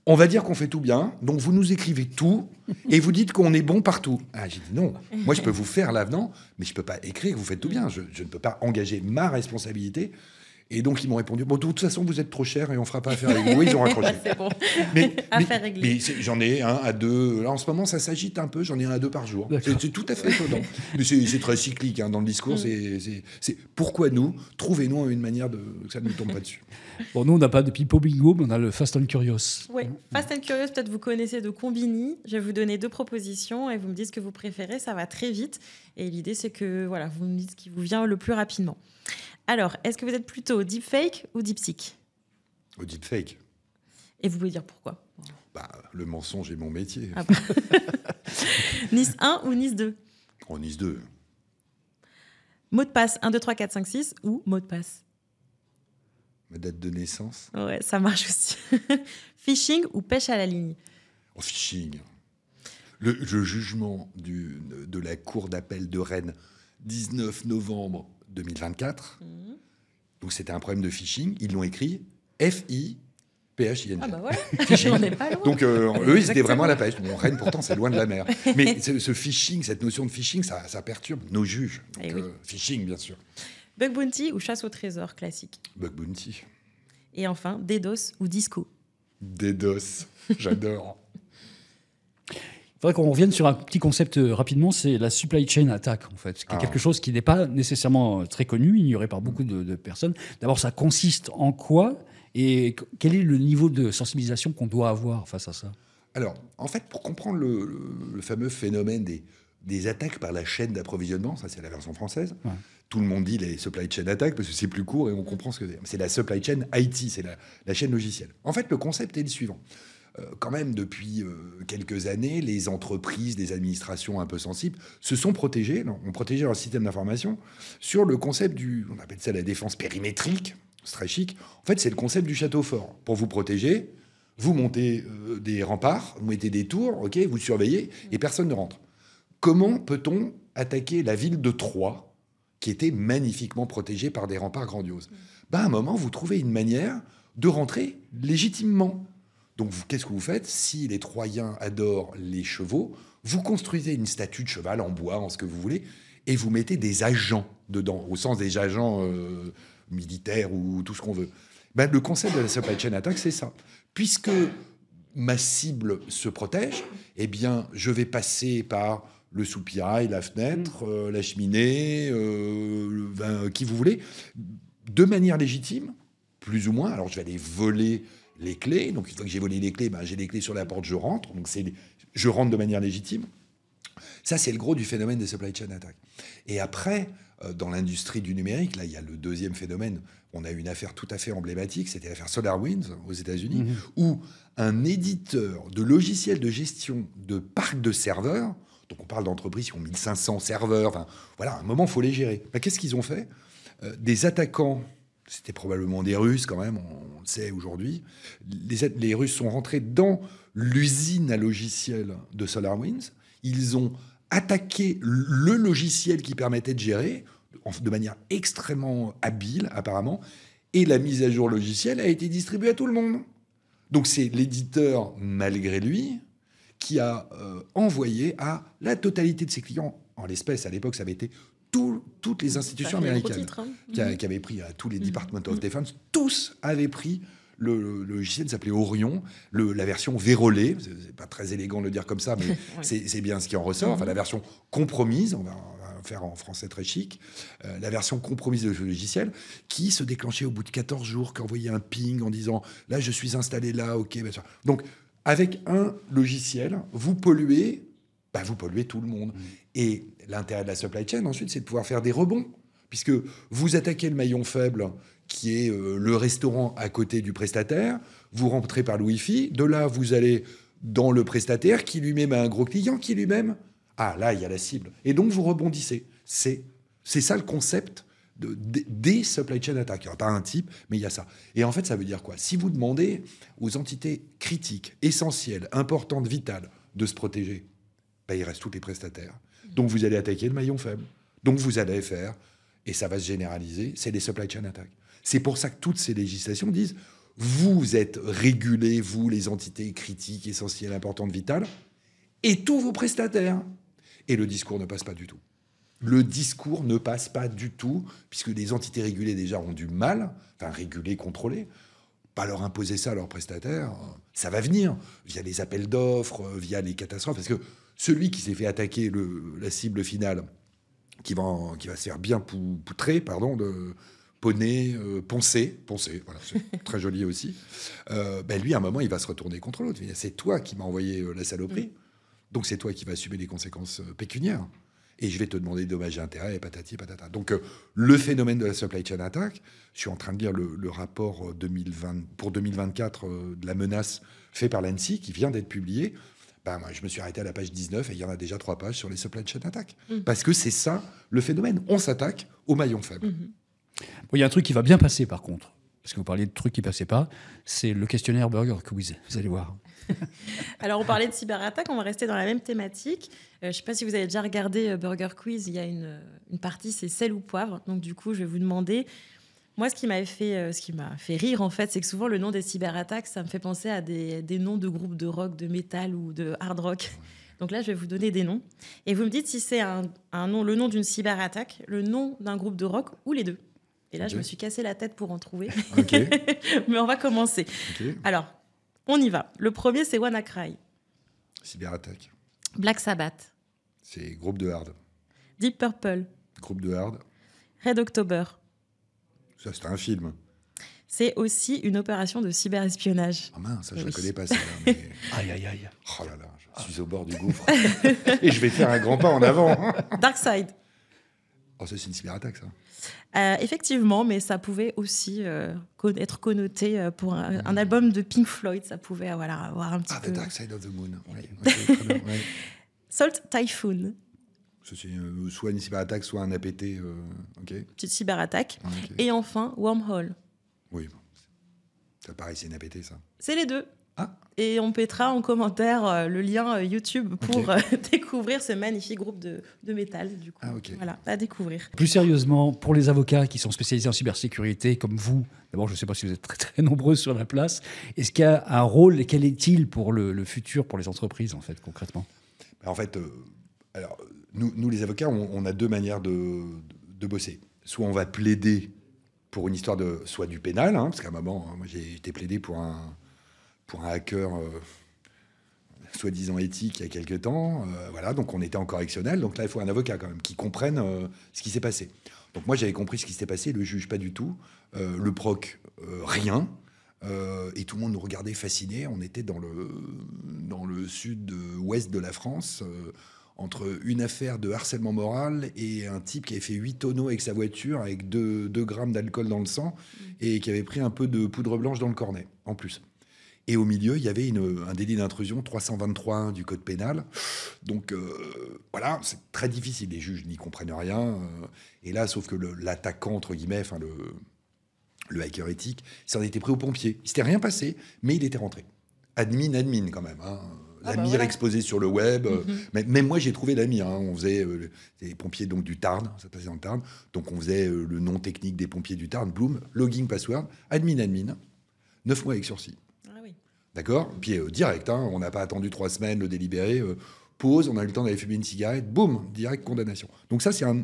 B: On va dire qu'on fait tout bien, donc vous nous écrivez tout et vous dites qu'on est bon partout. Ah, j'ai dit non, moi je peux vous faire l'avenant, mais je peux pas écrire que vous faites tout bien. Je ne peux pas engager ma responsabilité. Et donc, ils m'ont répondu, bon, de toute façon, vous êtes trop cher et on ne fera pas affaire avec vous. Ils ont raccroché.
D: C'est bon.
B: Mais
D: Affaire réglée.
B: j'en ai 1 à 2. Là, en ce moment, ça s'agite un peu. J'en ai 1 à 2 par jour. C'est tout à fait étonnant. Mais c'est très cyclique dans le discours. C'est pourquoi nous, trouvez-nous une manière que ça ne nous tombe pas dessus.
A: Bon, nous, on n'a pas de Pipo Bingo, mais on a le Fast and Curious.
D: Oui, Fast and Curious, peut-être vous connaissez de Combini. Je vais vous donner 2 propositions et vous me dites ce que vous préférez. Ça va très vite. Et l'idée, c'est que voilà, vous me dites ce qui vous vient le plus rapidement. Alors, est-ce que vous êtes plutôt deepfake ou deepseek?
B: Au deepfake.
D: Et vous pouvez dire pourquoi.
B: Le mensonge est mon métier.
D: Ah bah. Nice 1 ou Nice 2?
B: En Nice 2.
D: Mot de passe 1, 2, 3, 4, 5, 6 ou mot de passe?
B: Ma date de naissance.
D: Ouais, ça marche aussi. Phishing ou pêche à la ligne?
B: En phishing. Le jugement de la Cour d'appel de Rennes, 19 novembre 2024. Donc, c'était un problème de phishing. Ils l'ont écrit F-I-P-H-I-N-G.
D: Ah bah ouais, on n'est pas loin.
B: Donc, eux, ils étaient vraiment à la pêche. Bon, Rennes, pourtant, c'est loin de la mer. Mais ce phishing, cette notion de phishing, ça perturbe nos juges. Donc,
D: oui.
B: Phishing, bien sûr.
D: Bug bounty ou chasse au trésor classique?
B: Bug bounty.
D: Et enfin, DDoS ou disco?
B: DDoS. J'adore.
A: Il faudrait qu'on revienne sur un petit concept rapidement, c'est la supply chain attack, en fait, qui est quelque chose qui n'est pas nécessairement très connu, ignoré par beaucoup de personnes. D'abord, ça consiste en quoi et quel est le niveau de sensibilisation qu'on doit avoir face à ça?
B: Alors, en fait, pour comprendre le fameux phénomène des attaques par la chaîne d'approvisionnement, ça c'est la version française, tout le monde dit les supply chain attaques parce que c'est plus court et on comprend ce que c'est. C'est la supply chain IT, c'est la chaîne logicielle. En fait, le concept est le suivant. Quand même, depuis quelques années, les entreprises, les administrations un peu sensibles se sont protégées, ont protégé leur système d'information sur le concept on appelle ça la défense périmétrique, c'est très chic. En fait, c'est le concept du château fort. Pour vous protéger, vous montez des remparts, vous mettez des tours, ok, vous surveillez et personne ne rentre. Comment peut-on attaquer la ville de Troyes, qui était magnifiquement protégée par des remparts grandioses? À un moment, vous trouvez une manière de rentrer légitimement. Donc, qu'est-ce que vous faites? Si les Troyens adorent les chevaux, vous construisez une statue de cheval en bois, en ce que vous voulez, et vous mettez des agents dedans, au sens des agents militaires ou tout ce qu'on veut. Le concept de la supply chain attack, c'est ça. Puisque ma cible se protège, eh bien, je vais passer par le soupirail, la fenêtre, la cheminée, qui vous voulez, de manière légitime, plus ou moins. Alors, je vais aller voler les clés. Donc, une fois que j'ai volé les clés, j'ai les clés sur la porte, je rentre. Donc, je rentre de manière légitime. Ça, c'est le gros du phénomène des supply chain attack. Et après, dans l'industrie du numérique, là, il y a le deuxième phénomène. On a eu une affaire tout à fait emblématique, c'était l'affaire SolarWinds aux États-Unis, où un éditeur de logiciels de gestion de parcs de serveurs, donc on parle d'entreprises qui ont 1500 serveurs, enfin, voilà, à un moment, il faut les gérer. Qu'est-ce qu'ils ont fait? Des attaquants, c'était probablement des Russes quand même, on le sait aujourd'hui, les Russes sont rentrés dans l'usine à logiciels de SolarWinds, ils ont attaqué le logiciel qui permettait de gérer, de manière extrêmement habile apparemment, et la mise à jour logicielle a été distribuée à tout le monde. Donc c'est l'éditeur, malgré lui, qui a envoyé à la totalité de ses clients, en l'espèce à l'époque ça avait été toutes les institutions américaines qui avaient pris à tous les Department of Defense, tous avaient pris le logiciel s'appelait Orion, la version vérolée, c'est pas très élégant de le dire comme ça, mais c'est bien ce qui en ressort, enfin la version compromise, on va faire en français très chic, la version compromise de ce logiciel, qui se déclenchait au bout de 14 jours, qui envoyait un ping en disant « là, je suis installé là, ok ». Donc, avec un logiciel, vous polluez tout le monde. Et l'intérêt de la supply chain, ensuite, c'est de pouvoir faire des rebonds, puisque vous attaquez le maillon faible, qui est le restaurant à côté du prestataire, vous rentrez par le Wi-Fi, de là, vous allez dans le prestataire, qui lui-même a un gros client, qui lui-même... Ah, là, il y a la cible. Et donc, vous rebondissez. C'est ça le concept des supply chain attack. Il n'y a pas un type, mais il y a ça. Et en fait, ça veut dire quoi? Si vous demandez aux entités critiques, essentielles, importantes, vitales, de se protéger, il reste tous les prestataires. Donc, vous allez attaquer le maillon faible. Donc, vous allez faire, et ça va se généraliser, c'est les supply chain attack. C'est pour ça que toutes ces législations disent, vous êtes régulés, vous, les entités critiques, essentielles, importantes, vitales, et tous vos prestataires. Et le discours ne passe pas du tout. le discours ne passe pas du tout, puisque les entités régulées déjà ont du mal, enfin régulées, contrôlées, pas leur imposer ça à leurs prestataires, ça va venir, via les appels d'offres, via les catastrophes, parce que celui qui s'est fait attaquer la cible finale, qui va se faire bien poutrer, poncer, voilà, c'est très joli aussi, lui, à un moment, il va se retourner contre l'autre. C'est toi qui m'as envoyé la saloperie, donc c'est toi qui vas assumer les conséquences pécuniaires. Et je vais te demander des dommages et intérêts, et patati et patata. Donc, le phénomène de la supply chain attack, je suis en train de lire le rapport pour 2024 de la menace fait par l'ANSSI, qui vient d'être publié. Moi, je me suis arrêté à la page 19, et il y en a déjà 3 pages sur les supply chain attack. Parce que c'est ça, le phénomène. On s'attaque aux maillons faibles.
A: Il y a un truc qui va bien passer, par contre, parce que vous parliez de trucs qui ne passaient pas, c'est le questionnaire Burger Quiz. Vous allez voir.
D: Alors, on parlait de cyberattaque, on va rester dans la même thématique. Je ne sais pas si vous avez déjà regardé Burger Quiz, il y a une partie, c'est sel ou poivre. Donc, du coup, je vais vous demander... Moi, ce qui m'a fait rire, en fait, c'est que souvent, le nom des cyberattaques, ça me fait penser à des noms de groupes de rock, de métal ou de hard rock. Donc là, je vais vous donner des noms. Et vous me dites si c'est le nom d'une cyberattaque, le nom d'un groupe de rock ou les deux. Et là, je me suis cassé la tête pour en trouver.
B: Okay.
D: Mais on va commencer.
B: Okay.
D: Alors, on y va. Le premier, c'est WannaCry.
B: Cyberattaque.
D: Black Sabbath.
B: C'est groupe de hard.
D: Deep Purple.
B: Groupe de hard.
D: Red October.
B: Ça, c'est un film.
D: C'est aussi une opération de cyberespionnage.
B: Ah mince, ça, je ne connais pas ça. Mais...
A: Aïe, aïe, aïe.
B: Oh là là, je suis au bord du gouffre. Et je vais faire un grand pas en avant.
D: Darkside.
B: Oh, ça, c'est une cyberattaque, ça.
D: Effectivement, mais ça pouvait aussi être connoté pour un album de Pink Floyd. Ça pouvait avoir un petit peu...
B: The Dark Side of the Moon. Oui, okay, très bien, ouais.
D: Salt Typhoon.
B: Ça, c'est soit une cyberattaque, soit un APT.
D: Petite cyberattaque.
B: Okay.
D: Et enfin, Wormhole.
B: Oui, bon. Ça, pareil, c'est une APT, ça.
D: C'est les deux.
B: Ah.
D: Et on mettra en commentaire le lien YouTube pour découvrir ce magnifique groupe de métal. Du coup.
B: Ah, ok.
D: Voilà, à découvrir.
A: Plus sérieusement, pour les avocats qui sont spécialisés en cybersécurité, comme vous, d'abord, je ne sais pas si vous êtes très, très nombreux sur la place, est-ce qu'il y a un rôle, et quel est-il pour le futur, pour les entreprises, en fait, concrètement ?
B: En fait, alors, nous, les avocats, on a 2 manières de bosser. Soit on va plaider pour une histoire soit du pénal, parce qu'à un moment, moi, j'ai été plaidé pour un hacker soi-disant éthique il y a quelques temps. Voilà, donc on était en correctionnel. Donc là, il faut un avocat quand même qui comprenne ce qui s'est passé. Donc moi, j'avais compris ce qui s'était passé, le juge pas du tout, le proc rien. Et tout le monde nous regardait fascinés. On était dans le sud-ouest de la France, entre une affaire de harcèlement moral et un type qui avait fait 8 tonneaux avec sa voiture, avec 2 grammes d'alcool dans le sang, et qui avait pris un peu de poudre blanche dans le cornet, en plus. Et au milieu, il y avait un délit d'intrusion 323 du code pénal. Donc, voilà, c'est très difficile. Les juges n'y comprennent rien. Et là, sauf que l'attaquant, entre guillemets, enfin, le hacker éthique, s'en était pris aux pompiers. Il s'était rien passé, mais il était rentré. Admin quand même. La mire exposée sur le web. Même moi, j'ai trouvé la mire. On faisait les pompiers donc, du Tarn, ça passait dans le Tarn. Donc, on faisait le nom technique des pompiers du Tarn, Bloom, logging password, admin. 9 mois avec sursis.
D: Ah oui.
B: D'accord ? Puis direct, on n'a pas attendu 3 semaines, le délibéré. Pause, on a eu le temps d'aller fumer une cigarette, boum, direct condamnation. Donc ça, c'est un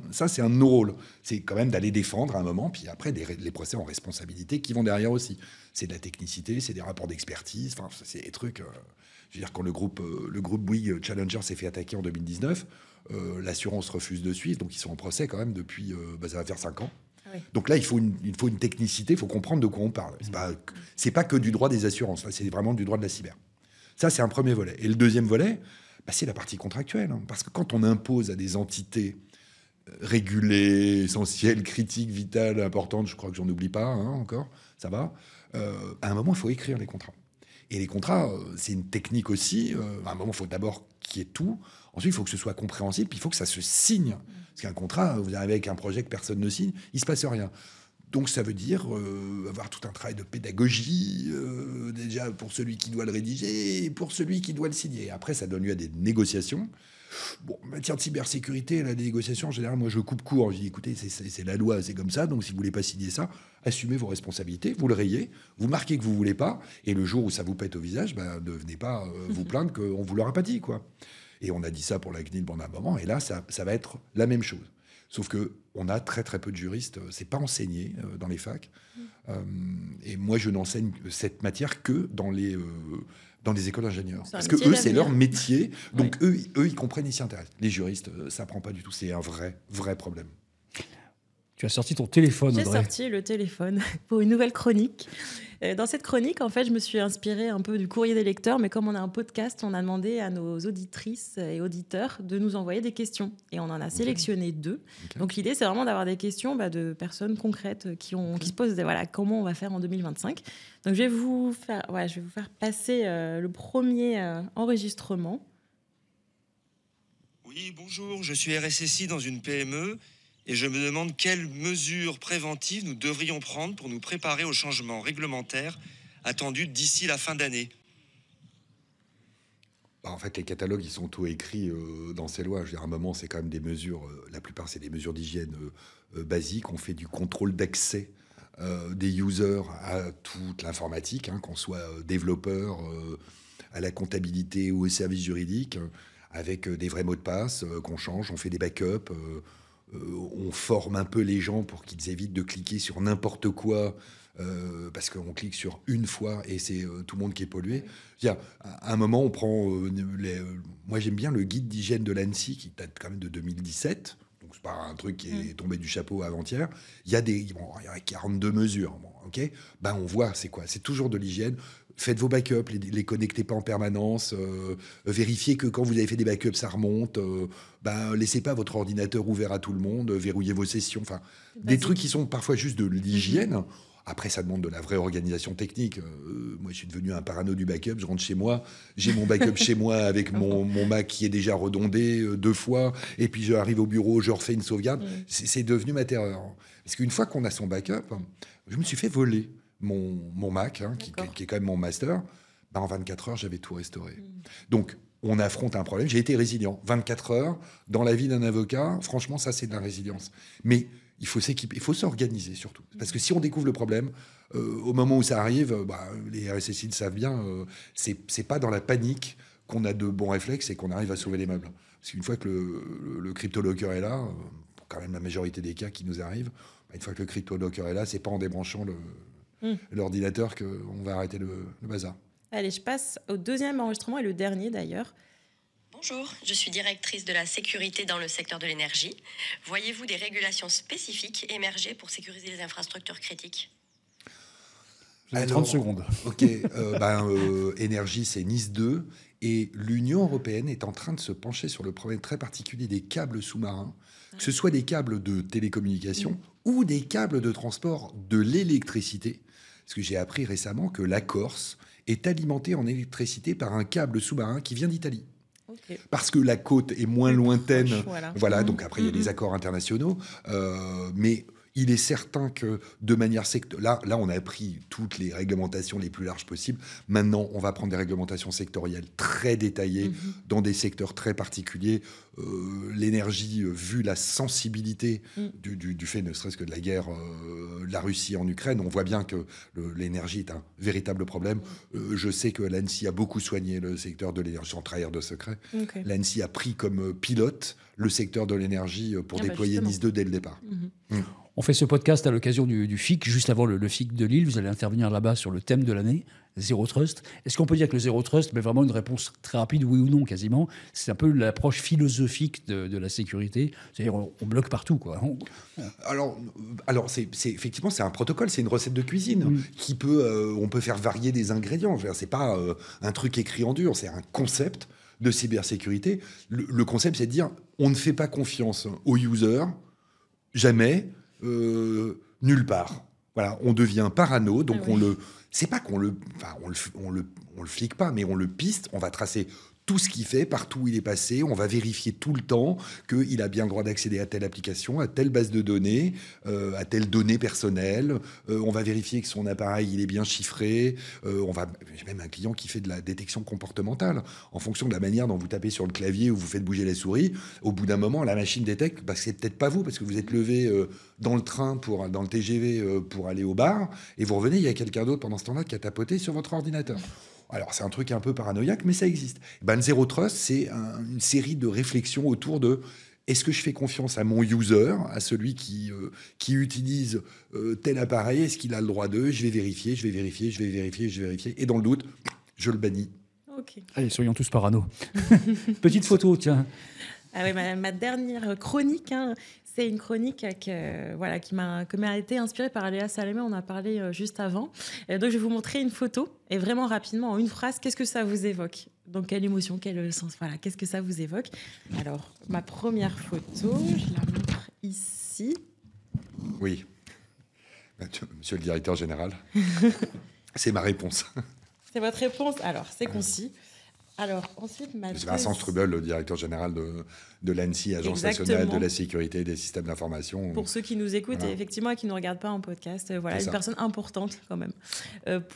B: de nos rôles. C'est quand même d'aller défendre à un moment, puis après, les procès en responsabilité qui vont derrière aussi. C'est de la technicité, c'est des rapports d'expertise, enfin, c'est des trucs... je veux dire, quand le groupe Bouygues Challenger s'est fait attaquer en 2019, l'assurance refuse de suivre, donc ils sont en procès quand même depuis... ça va faire 5 ans. Oui. Donc là, il faut une technicité, il faut comprendre de quoi on parle. C'est pas que du droit des assurances, là, c'est vraiment du droit de la cyber. Ça, c'est un premier volet. Et le deuxième volet... c'est la partie contractuelle. Parce que quand on impose à des entités régulées, essentielles, critiques, vitales, importantes, je crois que j'en oublie pas encore, ça va, à un moment, il faut écrire les contrats. Et les contrats, c'est une technique aussi. À un moment, il faut d'abord qu'il y ait tout. Ensuite, il faut que ce soit compréhensible, puis il faut que ça se signe. Parce qu'un contrat, vous arrivez avec un projet que personne ne signe, il ne se passe rien. Donc ça veut dire avoir tout un travail de pédagogie, déjà pour celui qui doit le rédiger et pour celui qui doit le signer. Après, ça donne lieu à des négociations. Bon, en matière de cybersécurité, la négociation, en général, moi, je coupe court. Je dis, écoutez, c'est la loi, c'est comme ça. Donc, si vous ne voulez pas signer ça, assumez vos responsabilités, vous le rayez, vous marquez que vous ne voulez pas. Et le jour où ça vous pète au visage, ne venez pas vous plaindre qu'on vous l'aura pas dit, quoi. Et on a dit ça pour la CNIL pendant un moment. Et là, ça va être la même chose. Sauf qu'on a très très peu de juristes. C'est pas enseigné dans les facs. Et moi, je n'enseigne cette matière que dans les écoles d'ingénieurs. Parce que eux, c'est leur métier. Donc eux, ils comprennent, ils s'y intéressent. Les juristes, ça prend pas du tout. C'est un vrai problème.
A: Tu as sorti ton téléphone, Audrey.
D: J'ai sorti le téléphone pour une nouvelle chronique. Dans cette chronique, en fait, je me suis inspirée un peu du courrier des lecteurs, mais comme on a un podcast, on a demandé à nos auditrices et auditeurs de nous envoyer des questions. Et on en a sélectionné 2. Okay. Donc l'idée, c'est vraiment d'avoir des questions de personnes concrètes qui se posent comment on va faire en 2025. Donc je vais vous faire passer le premier enregistrement.
E: Oui, bonjour, je suis RSSI dans une PME. Et je me demande quelles mesures préventives nous devrions prendre pour nous préparer aux changements réglementaires attendus d'ici la fin d'année.
B: En fait, les catalogues, ils sont tout écrits dans ces lois. Je veux dire, à un moment, c'est quand même des mesures, la plupart, c'est des mesures d'hygiène basiques. On fait du contrôle d'accès des users à toute l'informatique, qu'on soit développeur, à la comptabilité ou au service juridique, avec des vrais mots de passe qu'on change. On fait des backups. On forme un peu les gens pour qu'ils évitent de cliquer sur n'importe quoi parce qu'on clique sur une fois et c'est tout le monde qui est pollué. À un moment, on prend... moi, j'aime bien le guide d'hygiène de l'ANSSI qui date quand même de 2017. Donc, c'est pas un truc qui est tombé du chapeau avant-hier. Il y a 42 mesures. On voit c'est quoi. C'est toujours de l'hygiène. Faites vos backups, les connectez pas en permanence, vérifiez que quand vous avez fait des backups, ça remonte. Laissez pas votre ordinateur ouvert à tout le monde, verrouillez vos sessions. Enfin, des trucs qui sont parfois juste de l'hygiène. Après, ça demande de la vraie organisation technique. Moi, je suis devenu un parano du backup. Je rentre chez moi, j'ai mon backup chez moi avec mon Mac qui est déjà redondé 2 fois. Et puis, j'arrive au bureau, je refais une sauvegarde. C'est devenu ma terreur. Parce qu'une fois qu'on a son backup, je me suis fait voler mon Mac, qui est quand même mon master. En 24 heures, j'avais tout restauré. Donc, on affronte un problème. J'ai été résilient. 24 heures, dans la vie d'un avocat, franchement, ça, c'est de la résilience. Mais il faut s'équiper, il faut s'organiser surtout. Parce que si on découvre le problème, au moment où ça arrive, les RSSI le savent bien, c'est pas dans la panique qu'on a de bons réflexes et qu'on arrive à sauver les meubles. Parce qu'une fois que le CryptoLocker est là, pour quand même la majorité des cas qui nous arrivent, une fois que le CryptoLocker est là, c'est pas en débranchant l'ordinateur qu'on va arrêter le bazar.
D: Allez, je passe au deuxième enregistrement et le dernier d'ailleurs.
F: Bonjour, je suis directrice de la sécurité dans le secteur de l'énergie. Voyez-vous des régulations spécifiques émerger pour sécuriser les infrastructures critiques ?
A: Vous avez 30 secondes.
B: OK. Énergie, c'est Nice 2. Et l'Union européenne est en train de se pencher sur le problème très particulier des câbles sous-marins, que ce soit des câbles de télécommunication ou des câbles de transport de l'électricité. Parce que j'ai appris récemment que la Corse est alimentée en électricité par un câble sous-marin qui vient d'Italie. Okay. Parce que la côte est moins lointaine. Voilà, donc après, il y a des accords internationaux. Mais il est certain que de manière sectorielle... Là, on a pris toutes les réglementations les plus larges possibles. Maintenant, on va prendre des réglementations sectorielles très détaillées dans des secteurs très particuliers. L'énergie, vu la sensibilité du fait, ne serait-ce que de la guerre de la Russie en Ukraine, on voit bien que l'énergie est un véritable problème. Je sais que l'ANSSI a beaucoup soigné le secteur de l'énergie, sans trahir de secret. Okay. L'ANSSI a pris comme pilote le secteur de l'énergie pour déployer Nice 2 dès le départ.
A: On fait ce podcast à l'occasion du FIC, juste avant le FIC de Lille. Vous allez intervenir là-bas sur le thème de l'année, Zéro Trust. Est-ce qu'on peut dire que le Zéro Trust, mais vraiment une réponse très rapide, oui ou non, quasiment, c'est un peu l'approche philosophique de la sécurité. C'est-à-dire, on bloque partout, quoi.
B: Alors effectivement, c'est un protocole, c'est une recette de cuisine qui peut, on peut faire varier des ingrédients. C'est pas un truc écrit en dur, c'est un concept de cybersécurité. Le concept, c'est de dire, on ne fait pas confiance aux users, jamais. Nulle part. Voilà, on devient parano, donc c'est pas qu'on le flique pas, mais on le piste, on va tracer tout ce qu'il fait, partout où il est passé, on va vérifier tout le temps qu'il a bien le droit d'accéder à telle application, à telle base de données, à telle donnée personnelle, on va vérifier que son appareil il est bien chiffré, j'ai même un client qui fait de la détection comportementale, en fonction de la manière dont vous tapez sur le clavier ou vous faites bouger la souris, au bout d'un moment la machine détecte, parce que c'est peut-être pas vous, parce que vous êtes levé dans le train, dans le TGV pour aller au bar, et vous revenez, il y a quelqu'un d'autre pendant ce temps-là qui a tapoté sur votre ordinateur. Alors, c'est un truc un peu paranoïaque, mais ça existe. Le Zero Trust, c'est une série de réflexions autour de Est-ce que je fais confiance à mon user, à celui qui utilise tel appareil? Est-ce qu'il a le droit d'eux? Je vais vérifier. Et dans le doute, je le bannis.
D: Ok.
A: Allez, soyons tous parano. Petite photo, tiens.
D: Ah oui, ma dernière chronique, hein, c'est une chronique qui m'a été inspirée par Léa Salamé. On a parlé juste avant. Donc, je vais vous montrer une photo. Et vraiment rapidement, en une phrase, qu'est-ce que ça vous évoque? Donc, quelle émotion, quel sens? Voilà, qu'est-ce que ça vous évoque? Alors, ma première photo, je la montre ici.
B: Oui. Monsieur le directeur général, c'est ma réponse.
D: C'est votre réponse? Alors, c'est concis. Alors, ensuite,
B: c'est Vincent Strubel, le directeur général de l'ANSSI, Agence nationale de la sécurité et des systèmes d'information.
D: Pour ceux qui nous écoutent
B: voilà.
D: Et effectivement et qui ne regardent pas en podcast, voilà, une personne importante quand même,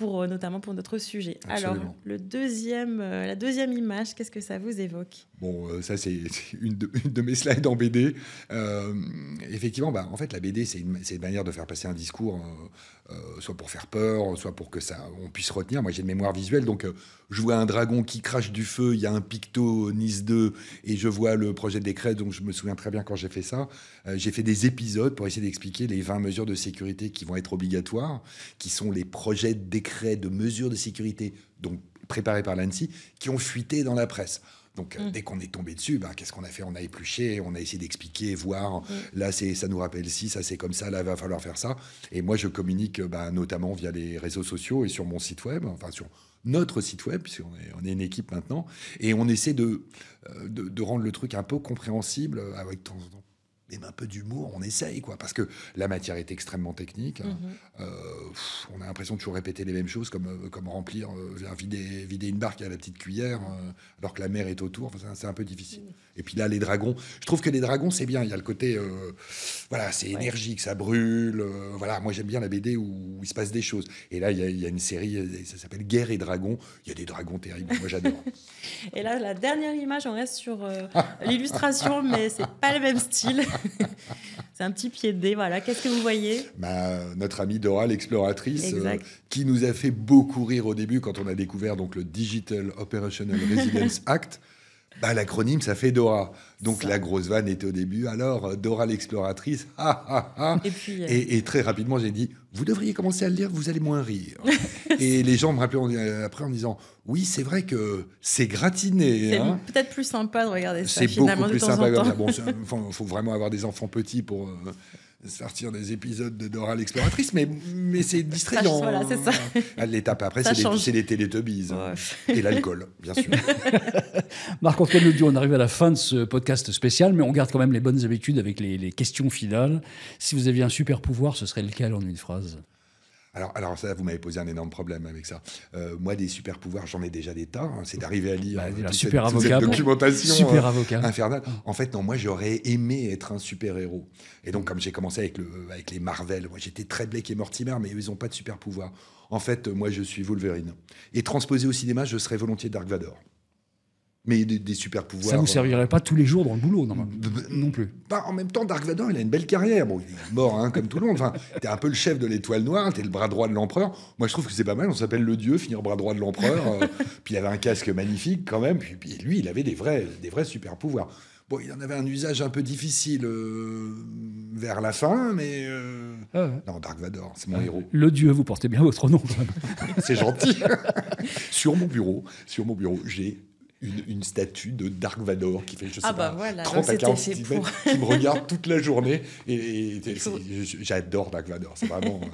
D: notamment pour notre sujet.
B: Absolument.
D: Alors, la deuxième image, qu'est-ce que ça vous évoque?
B: Bon, ça c'est une de mes slides en BD. Effectivement, en fait, la BD, c'est une manière de faire passer un discours, soit pour faire peur, soit pour que on puisse retenir. Moi, j'ai une mémoire visuelle, donc je vois un dragon qui crache du feu, il y a un picto Nice 2, et je vois le projet de décret, donc je me souviens très bien quand j'ai fait ça. J'ai fait des épisodes pour essayer d'expliquer les 20 mesures de sécurité qui vont être obligatoires, qui sont les projets de décret de mesures de sécurité, donc préparés par l'ANSSI, qui ont fuité dans la presse. Donc, dès qu'on est tombé dessus, qu'est-ce qu'on a fait? On a épluché, on a essayé d'expliquer, voir. Là, ça nous rappelle ci, ça c'est comme ça, là, il va falloir faire ça. Et moi, je communique notamment via les réseaux sociaux et sur mon site web, enfin sur notre site web, puisqu'on est une équipe maintenant. Et on essaie de rendre le truc un peu compréhensible avec de temps en temps. Même un peu d'humour, on essaye, quoi, parce que la matière est extrêmement technique. On a l'impression de toujours répéter les mêmes choses, comme remplir, vider une barque à la petite cuillère, alors que la mer est autour. Enfin, c'est un peu difficile. Et puis là, les dragons, je trouve que les dragons, c'est bien. Il y a le côté, c'est énergique, ça brûle. Moi, j'aime bien la BD où il se passe des choses. Et là, il y a une série, ça s'appelle Guerre et Dragons. Il y a des dragons terribles. Moi, j'adore.
D: Et là, la dernière image, on reste sur l'illustration, mais c'est pas le même style. C'est un petit pied de dé, voilà. Qu'est-ce que vous voyez?
B: Notre amie Dora, l'exploratrice, qui nous a fait beaucoup rire au début quand on a découvert donc, le Digital Operational Resilience Act. L'acronyme, ça fait Dora. Donc la grosse vanne était au début. Alors, Dora l'exploratrice, Et très rapidement, j'ai dit, vous devriez commencer à le lire, vous allez moins rire. Et les gens me rappelaient après en disant, oui, c'est vrai que c'est gratiné.
D: C'est peut-être plus sympa de regarder ça,
B: c'est
D: finalement,
B: beaucoup plus
D: de temps
B: sympa
D: en temps.
B: Bon, faut vraiment avoir des enfants petits pour sortir des épisodes de Dora l'exploratrice, mais c'est distrayant.
D: Voilà, c'est ça.
B: L'étape après, c'est les Télétubbies. Et l'alcool, bien sûr.
A: Marc-Antoine Leduc, on arrive à la fin de ce podcast spécial, mais on garde quand même les bonnes habitudes avec les questions finales. Si vous aviez un super pouvoir, ce serait lequel en une phrase?
B: Alors ça, vous m'avez posé un énorme problème avec ça. Moi, des super pouvoirs, j'en ai déjà des tas. C'est d'arriver à lire toute cette documentation infernale. En fait, non, moi, j'aurais aimé être un super-héros. Et donc, comme j'ai commencé avec les Marvel, moi, j'étais très Blake et Mortimer, mais eux, ils n'ont pas de super-pouvoir. En fait, moi, je suis Wolverine. Et transposé au cinéma, je serais volontiers Dark Vador. Mais des super pouvoirs.
A: Ça ne vous servirait pas tous les jours dans le boulot, non plus.
B: En même temps, Dark Vador, il a une belle carrière. Bon, il est mort, comme tout le monde. Enfin, t'es un peu le chef de l'Étoile Noire, t'es le bras droit de l'empereur. Moi, je trouve que c'est pas mal. On s'appelle le dieu, finir bras droit de l'empereur. Puis il avait un casque magnifique quand même. Puis lui, il avait des vrais super pouvoirs. Bon, il en avait un usage un peu difficile vers la fin, mais non, Dark Vador, c'est mon héros.
A: Le dieu, vous portez bien votre nom quand même.
B: C'est gentil. Sur mon bureau, j'ai une statue de Dark Vador qui fait, 30 à 40 cm, qui me regarde toute la journée. Et j'adore Dark Vador,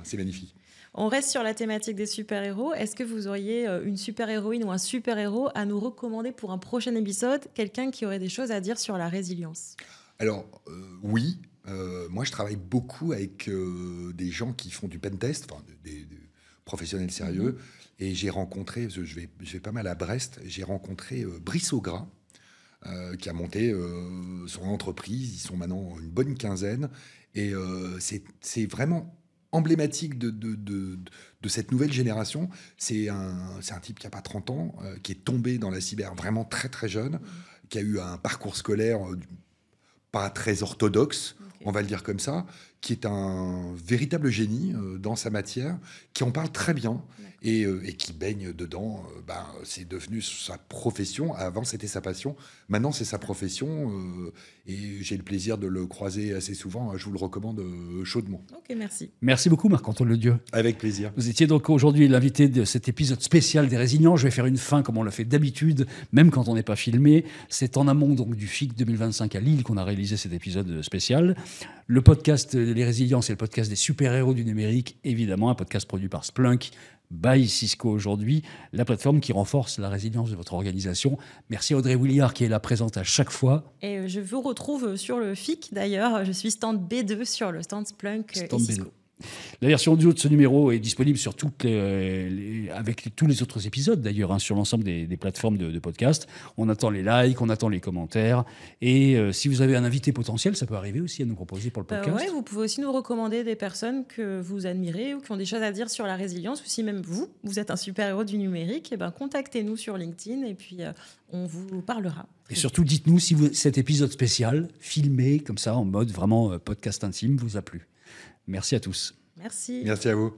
B: c'est magnifique.
D: On reste sur la thématique des super-héros. Est-ce que vous auriez une super-héroïne ou un super-héros à nous recommander pour un prochain épisode? Quelqu'un qui aurait des choses à dire sur la résilience?
B: Alors, oui. Moi, je travaille beaucoup avec des gens qui font du pentest, des professionnels sérieux. Et j'ai rencontré, je vais pas mal à Brest, j'ai rencontré Brice Augras, qui a monté son entreprise. Ils sont maintenant une bonne quinzaine. Et c'est vraiment emblématique de cette nouvelle génération. C'est un type qui n'a pas 30 ans, qui est tombé dans la cyber vraiment très très jeune, qui a eu un parcours scolaire pas très orthodoxe. on va le dire comme ça, qui est un véritable génie dans sa matière, qui en parle très bien et qui baigne dedans. C'est devenu sa profession. Avant, c'était sa passion. Maintenant, c'est sa profession. Et j'ai le plaisir de le croiser assez souvent. Je vous le recommande chaudement.
D: Ok, merci.
A: Merci beaucoup, Marc-Antoine Ledieu.
B: Avec plaisir.
A: Vous étiez donc aujourd'hui l'invité de cet épisode spécial des Résilients. Je vais faire une fin comme on le fait d'habitude, même quand on n'est pas filmé. C'est en amont donc, du FIC 2025 à Lille qu'on a réalisé cet épisode spécial. Le podcast Les Résilients, c'est le podcast des super-héros du numérique, évidemment, un podcast produit par Splunk, by Cisco aujourd'hui, la plateforme qui renforce la résilience de votre organisation. Merci à Audrey Williard qui est là présente à chaque fois.
D: Et je vous retrouve sur le FIC d'ailleurs. Je suis stand B2 sur le stand Splunk et Cisco.
A: La version audio de ce numéro est disponible sur avec tous les autres épisodes d'ailleurs, sur l'ensemble des plateformes de podcast. On attend les likes, on attend les commentaires. Et si vous avez un invité potentiel, ça peut arriver aussi à nous proposer pour le podcast.
D: Ouais, vous pouvez aussi nous recommander des personnes que vous admirez ou qui ont des choses à dire sur la résilience. Ou si même vous êtes un super-héros du numérique, contactez-nous sur LinkedIn et puis on vous parlera.
A: Et surtout, dites-nous si cet épisode spécial, filmé comme ça, en mode vraiment podcast intime, vous a plu. Merci à tous.
D: Merci.
B: Merci à vous.